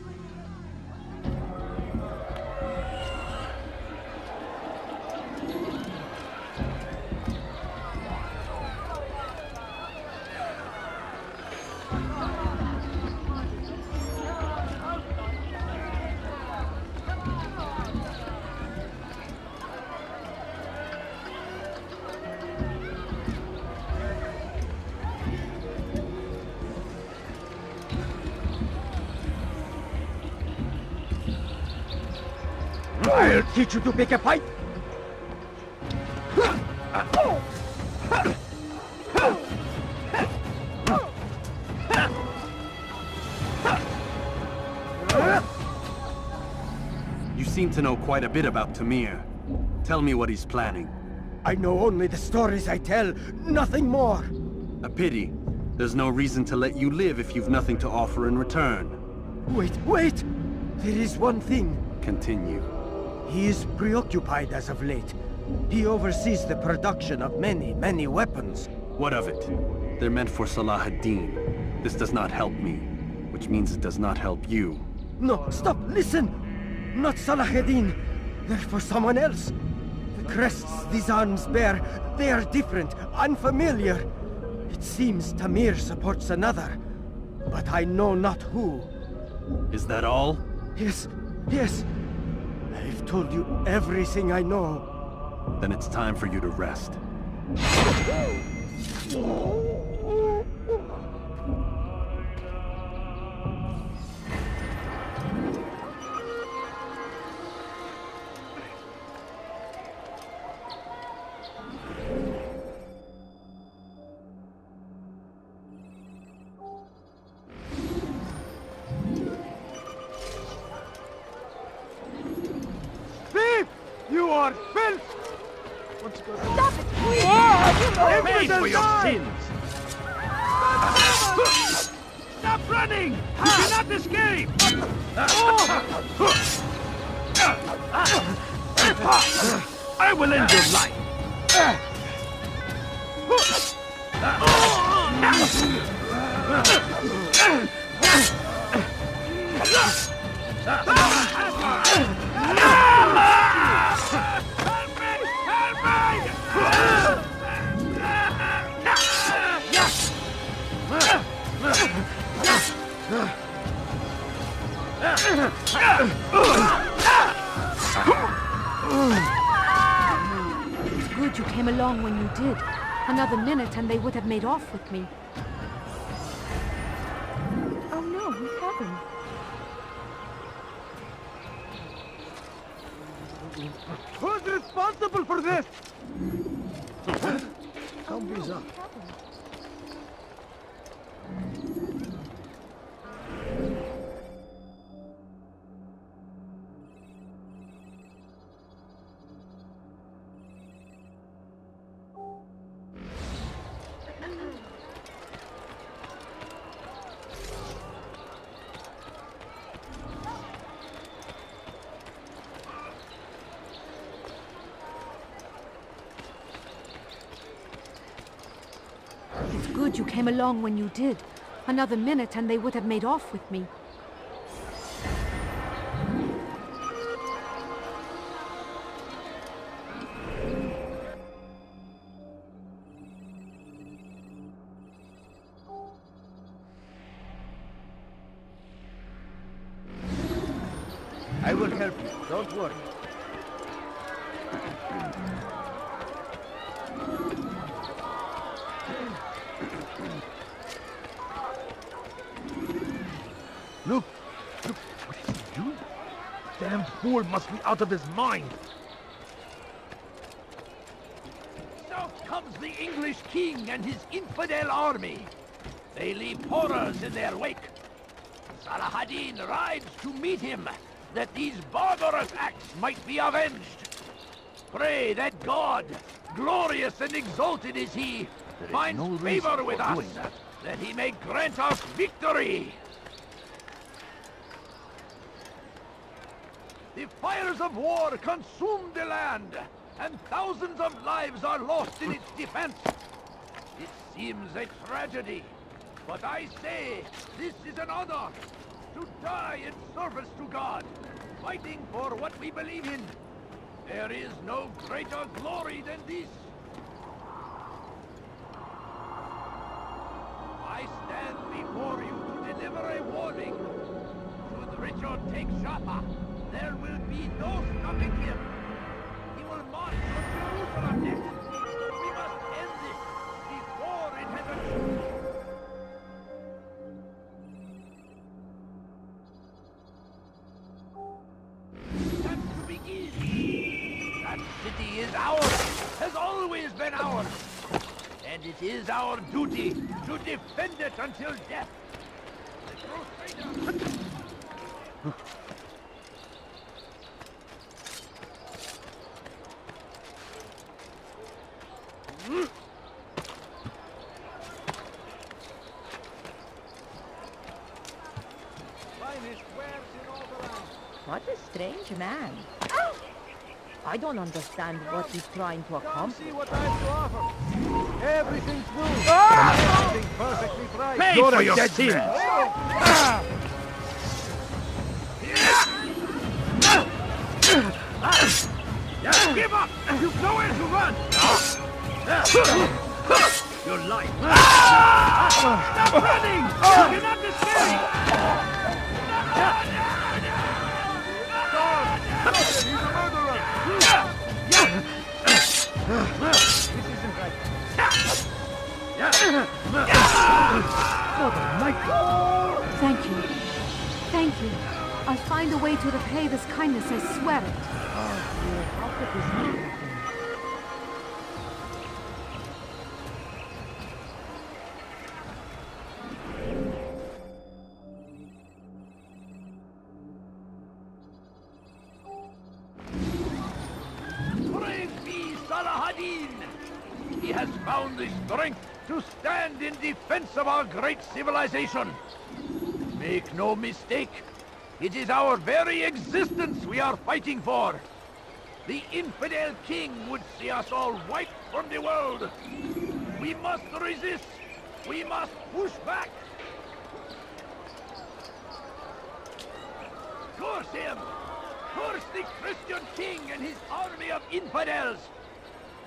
I'll teach you to pick a fight! You seem to know quite a bit about Tamir. Tell me what he's planning. I know only the stories I tell, nothing more. A pity. There's no reason to let you live if you've nothing to offer in return. Wait! There is one thing. Continue. He is preoccupied as of late. He oversees the production of many weapons. What of it? They're meant for Salah ad-Din. This does not help me, which means it does not help you. No, stop, listen! Not Salah ad-Din. They're for someone else. The crests these arms bear, they are different, unfamiliar. It seems Tamir supports another, but I know not who. Is that all? Yes. I've told you everything I know. Then it's time for you to rest. You are filth! Stop it, please! Pay for your sins! Stop running! You cannot escape! I will end your life! It's good you came along when you did. Another minute and they would have made off with me. Oh no, we haven't. Who's responsible for this? How bizarre. good you came along when you did. Another minute and they would have made off with me. I will help you, don't worry. Look, what is he doing? Damn fool must be out of his mind. So comes the English king and his infidel army. They leave horrors in their wake. Salah ad-Din rides to meet him, that these barbarous acts might be avenged. Pray that God, glorious and exalted is he, finds favor with us, that he may grant us victory. The fires of war consume the land, and thousands of lives are lost in its defense. It seems a tragedy, but I say this is an honor, to die in service to God, fighting for what we believe in. There is no greater glory than this. I stand before you to deliver a warning. Should Richard take Jaffa, there will be no stopping him. He will march on Jerusalem next. We must end this before it has achieved. That's to begin. That city is ours, has always been ours. And it is our duty to defend it until death. The Crusaders... What a strange man. I don't understand what he's trying to accomplish. See what I have to offer. Everything's new. Everything perfectly bright. Pay for your sins! Give up! You've nowhere to run! Your life! Stop running! You cannot escape! He's a murderer! This isn't right. Thank you. Thank you. I'll find a way to repay this kindness, I swear it. How could this happen? Praise be Salah ad-Din! He has found the strength to stand in defense of our great civilization. Make no mistake, it is our very existence we are fighting for. The infidel king would see us all wiped from the world. We must resist. We must push back. Curse him! Curse the Christian king and his army of infidels!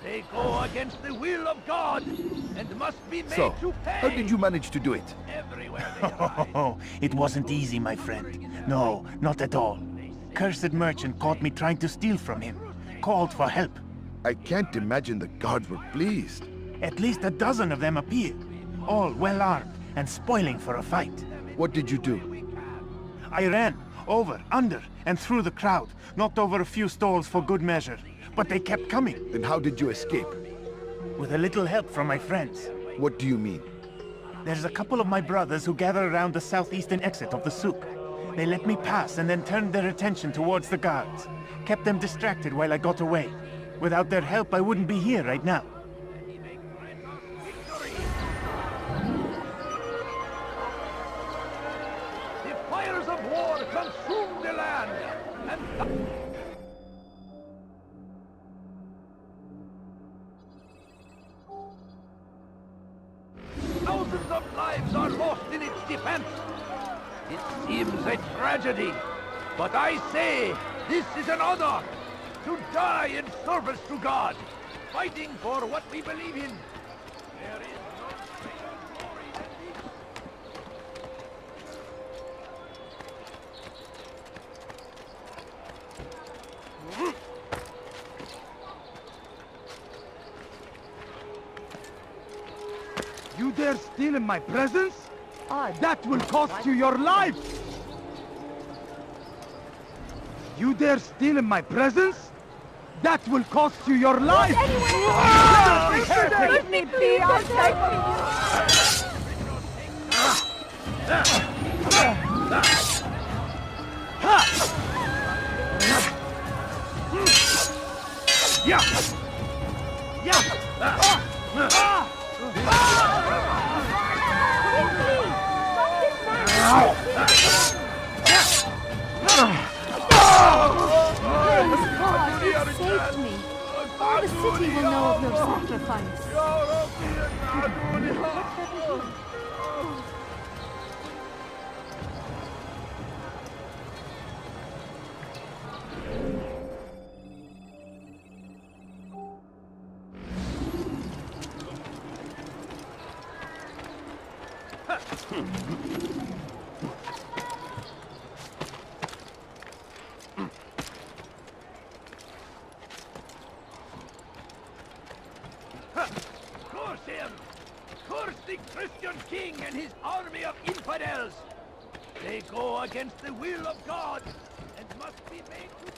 They go against the will of God and must be made to pay. How did you manage to do it? Everywhere they rise. Oh, it wasn't easy, my friend. No, not at all. Cursed merchant caught me trying to steal from him. Called for help. I can't imagine the guards were pleased. At least a dozen of them appeared. All well armed and spoiling for a fight. What did you do? I ran over, under, and through the crowd. Knocked over a few stalls for good measure. But they kept coming. Then how did you escape? With a little help from my friends. What do you mean? There's a couple of my brothers who gather around the southeastern exit of the souk. They let me pass and then turned their attention towards the guards. Kept them distracted while I got away. Without their help, I wouldn't be here right now. The fires of war consume the land, and It seems a tragedy, but I say this is an honor to die in service to God, fighting for what we believe in. There is no greater glory than this. You dare steal in my presence? That will cost you your life! You dare steal in my presence? That will cost you your life! Let me be, I'll take saved me. All the city will know of your sacrifice. Curse him! Curse the Christian king and his army of infidels! They go against the will of God and must be made to...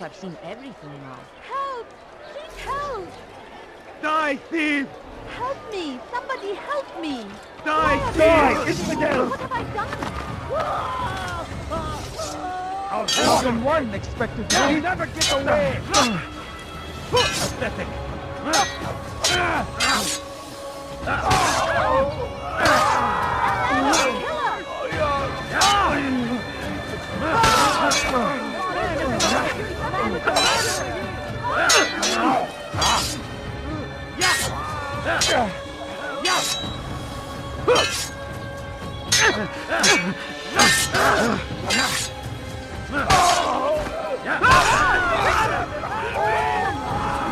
I've seen everything now. Help! Please help! Die, thief! Help me! Somebody help me! Die, thief! Infidel! What have I done? Our chosen one expected you. You never get away! Pathetic!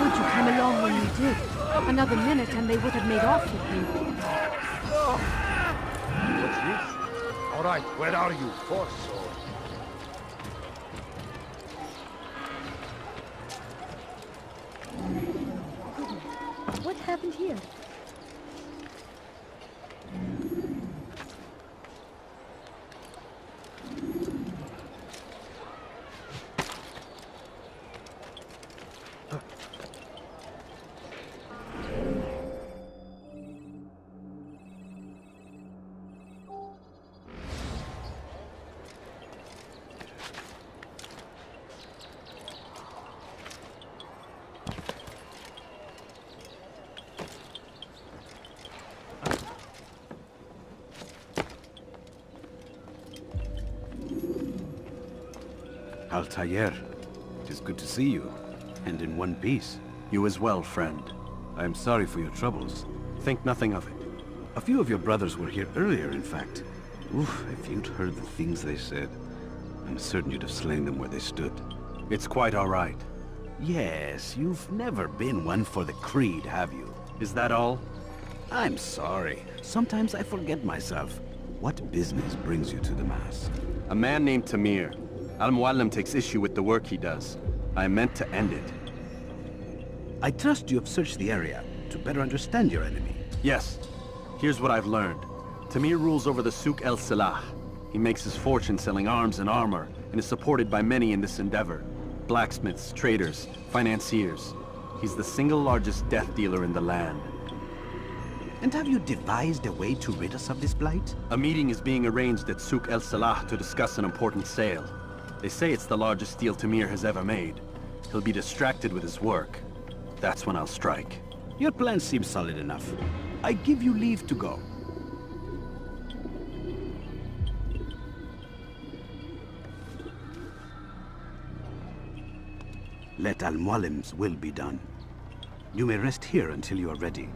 Would you come along when you did? Another minute and they would have made off with me. What's this? All right, where are you? Poor soul. What happened here? Altair, it is good to see you, and in one piece. You as well, friend. I am sorry for your troubles. Think nothing of it. A few of your brothers were here earlier, in fact. Oof, if you'd heard the things they said, I'm certain you'd have slain them where they stood. It's quite all right. Yes, you've never been one for the creed, have you? Is that all? I'm sorry. Sometimes I forget myself. What business brings you to Damasco? A man named Tamir. Al-Muallim takes issue with the work he does. I meant to end it. I trust you have searched the area to better understand your enemy. Yes. Here's what I've learned. Tamir rules over the Souk Al-Silaah. He makes his fortune selling arms and armor, and is supported by many in this endeavor. Blacksmiths, traders, financiers. He's the single largest death dealer in the land. And have you devised a way to rid us of this blight? A meeting is being arranged at Souk Al-Silaah to discuss an important sale. They say it's the largest deal Tamir has ever made. He'll be distracted with his work. That's when I'll strike. Your plan seems solid enough. I give you leave to go. Let Al-Mualim's will be done. You may rest here until you are ready.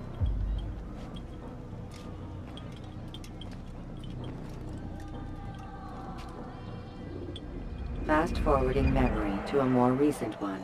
Fast-forwarding memory to a more recent one.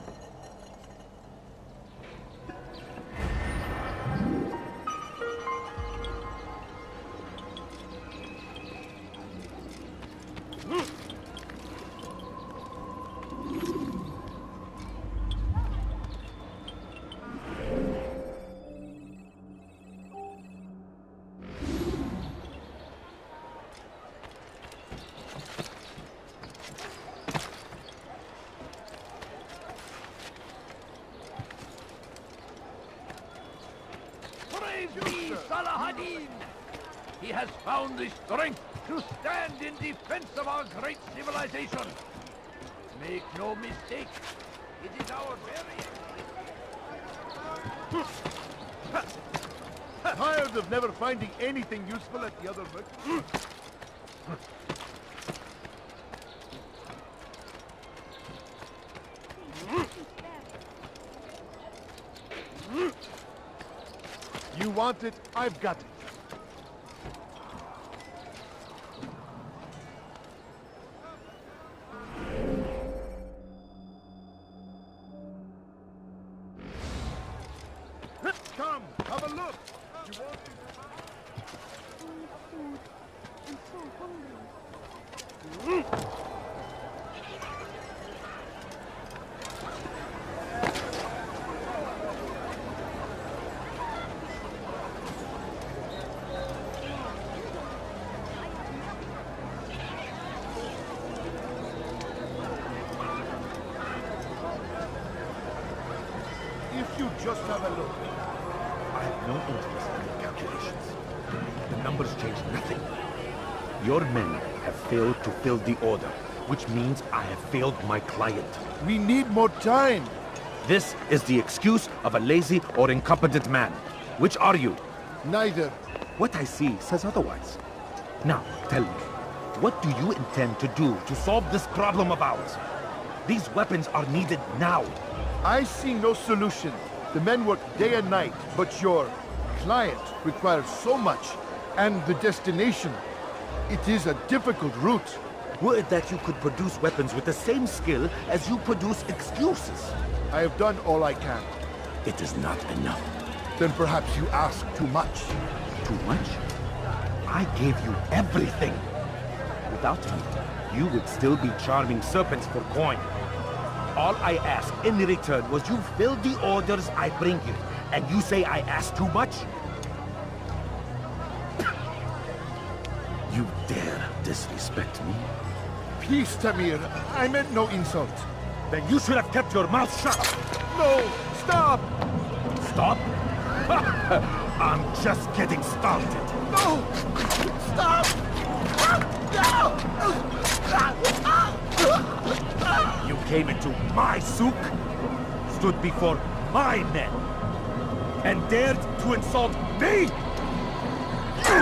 He has found the strength to stand in defense of our great civilization. Make no mistake, it is our very... Tired of never finding anything useful at the other merchants? You want it, I've got it. Come, have a look. You want it? I'm so hungry. If you just have a look. I have no interest in your calculations. The numbers change nothing. Your men have failed to fill the order, which means I have failed my client. We need more time. This is the excuse of a lazy or incompetent man. Which are you? Neither. What I see says otherwise. Now, tell me, what do you intend to do to solve this problem of ours? These weapons are needed now. I see no solution. The men work day and night, but your client requires so much, and the destination. It is a difficult route. Would that you could produce weapons with the same skill as you produce excuses. I have done all I can. It is not enough. Then perhaps you ask too much. Too much? I gave you everything. Without me, you would still be charming serpents for coin. All I ask in return was you fill the orders I bring you, and you say I ask too much? You dare disrespect me? Peace, Tamir. I meant no insult. Then you should have kept your mouth shut. No! Stop! Stop? I'm just getting started. No! Stop! No! You came into my souk, stood before my men, and dared to insult me? You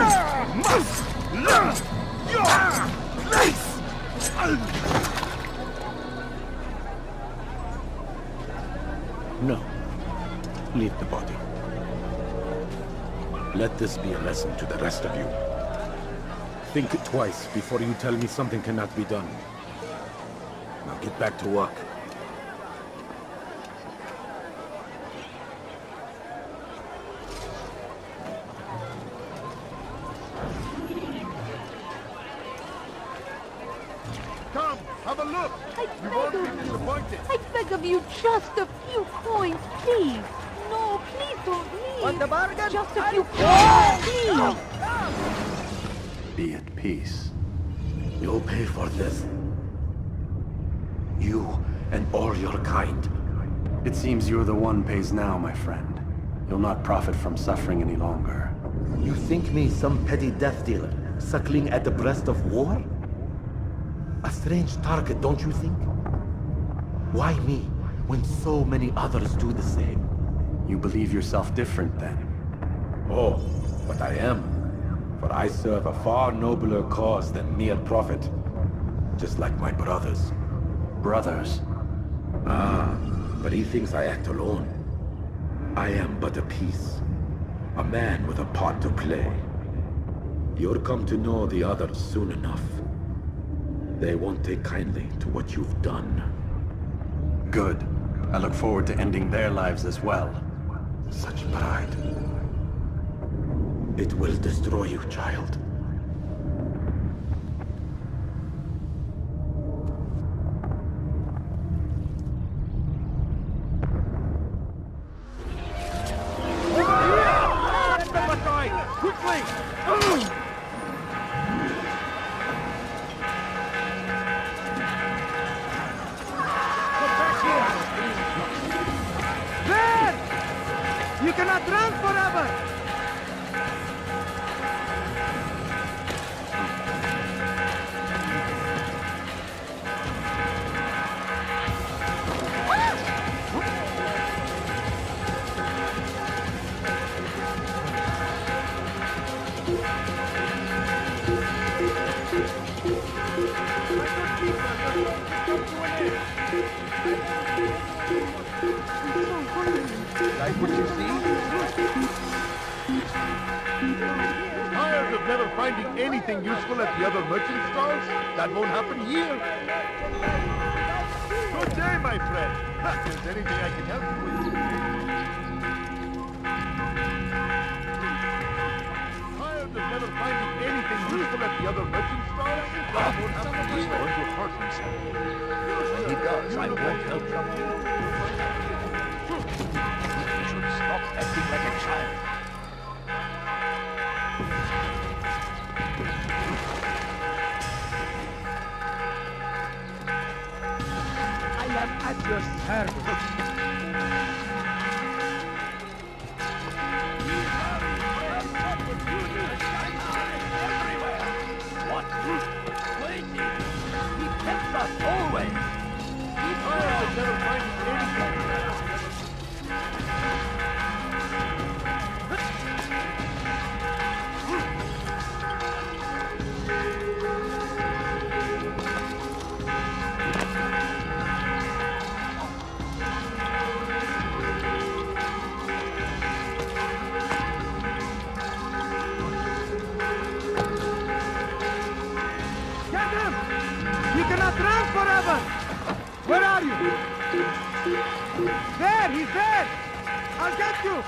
must learn your place! No. Leave the body. Let this be a lesson to the rest of you. Think twice before you tell me something cannot be done. Now get back to work. Come, have a look! You won't be disappointed! I beg of you, just a few coins, please! No, please don't leave! Want the bargain? Just a few coins, please! Be at peace. You'll pay for this. You and all your kind. It seems you're the one pays now, my friend. You'll not profit from suffering any longer. You think me some petty death dealer, suckling at the breast of war? A strange target, don't you think? Why me, when so many others do the same? You believe yourself different, then? Oh, but I am. For I serve a far nobler cause than mere profit. Just like my brothers. Brothers? Ah, but he thinks I act alone. I am but a piece. A man with a part to play. You'll come to know the others soon enough. They won't take kindly to what you've done. Good. I look forward to ending their lives as well. Such pride. It will destroy you, child. Quickly! There! You cannot run forever! Like what you see? Tired of never finding anything useful at the other merchant stalls? That won't happen here. Good day, my friend. If there's anything I can help you with. Tired of never finding anything useful at the other merchant stalls? That won't happen here. He's going to hurt himself. When he does, I won't help him. Stop acting like a child. I am at your service. What? Waiting. He tempts us always. He's never finding anything. Run forever! Where are you? There! He's there! I'll get you!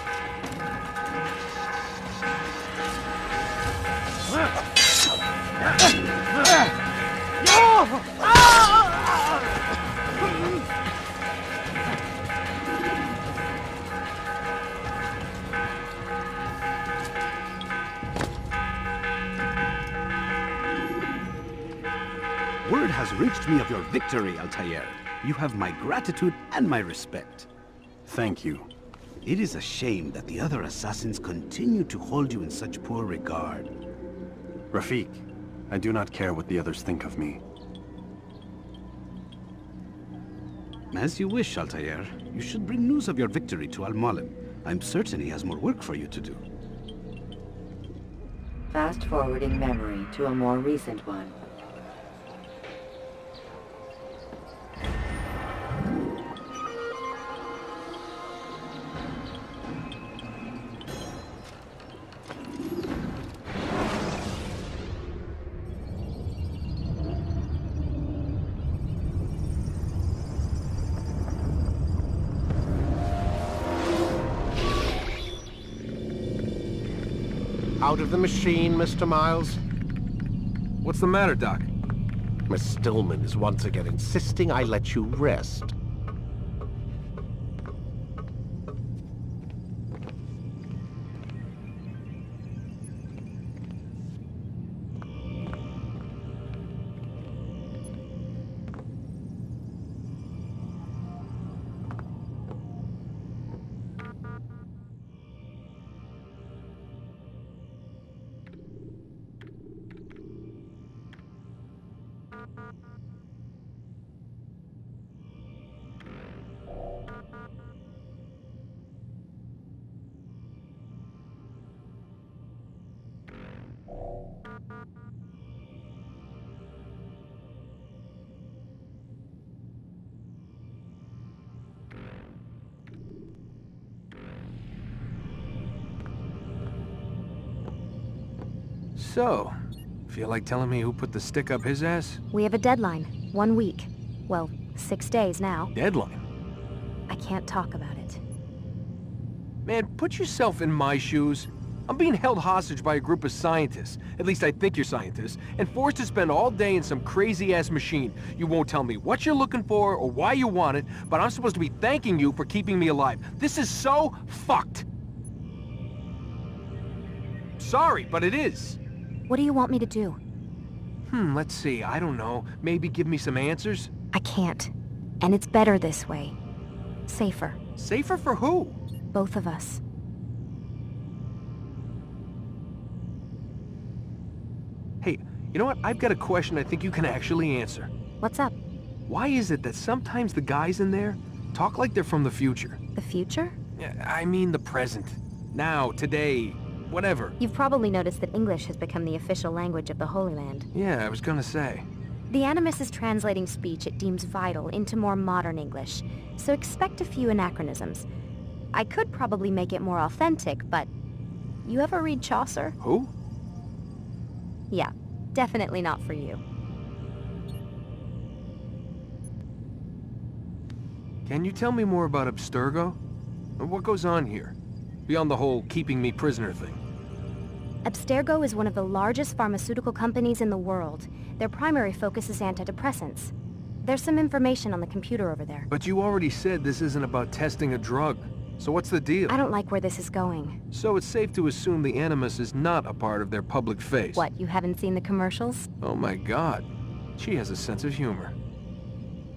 Word has reached me of your victory, Altair. You have my gratitude and my respect. Thank you. It is a shame that the other assassins continue to hold you in such poor regard. Rafik, I do not care what the others think of me. As you wish, Altair. You should bring news of your victory to Al-Malim. I'm certain he has more work for you to do. Fast-forwarding memory to a more recent one. Out of the machine, Mr. Miles. What's the matter, Doc? Miss Stillman is once again insisting I let you rest. So, feel like telling me who put the stick up his ass? We have a deadline. 1 week. Well, 6 days now. Deadline? I can't talk about it. Man, put yourself in my shoes. I'm being held hostage by a group of scientists, at least I think you're scientists, and forced to spend all day in some crazy-ass machine. You won't tell me what you're looking for or why you want it, but I'm supposed to be thanking you for keeping me alive. This is so fucked. Sorry, but it is. What do you want me to do? Let's see, I don't know. Maybe give me some answers? I can't. And it's better this way. Safer. Safer for who? Both of us. Hey, you know what? I've got a question I think you can actually answer. What's up? Why is it that sometimes the guys in there talk like they're from the future? The future? I mean the present. Now, today, whatever. You've probably noticed that English has become the official language of the Holy Land. Yeah, I was gonna say. The Animus is translating speech it deems vital into more modern English, so expect a few anachronisms. I could probably make it more authentic, but... You ever read Chaucer? Who? Yeah, definitely not for you. Can you tell me more about Abstergo? What goes on here? Beyond the whole keeping me prisoner thing. Abstergo is one of the largest pharmaceutical companies in the world. Their primary focus is antidepressants. There's some information on the computer over there. But you already said this isn't about testing a drug. So what's the deal? I don't like where this is going. So it's safe to assume the Animus is not a part of their public face. What, you haven't seen the commercials? Oh my god. She has a sense of humor.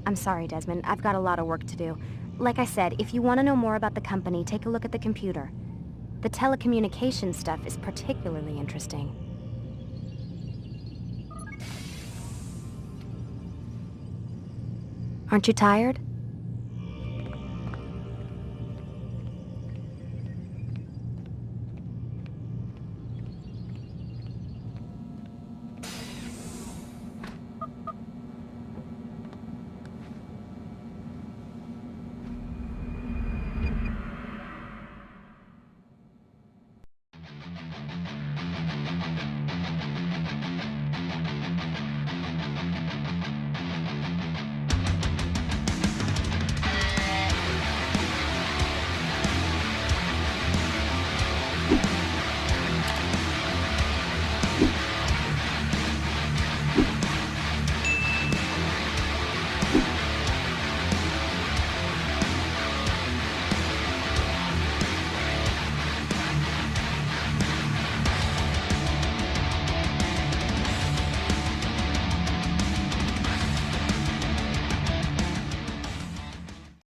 I'm sorry, Desmond. I've got a lot of work to do. Like I said, if you want to know more about the company, take a look at the computer. The telecommunications stuff is particularly interesting. Aren't you tired?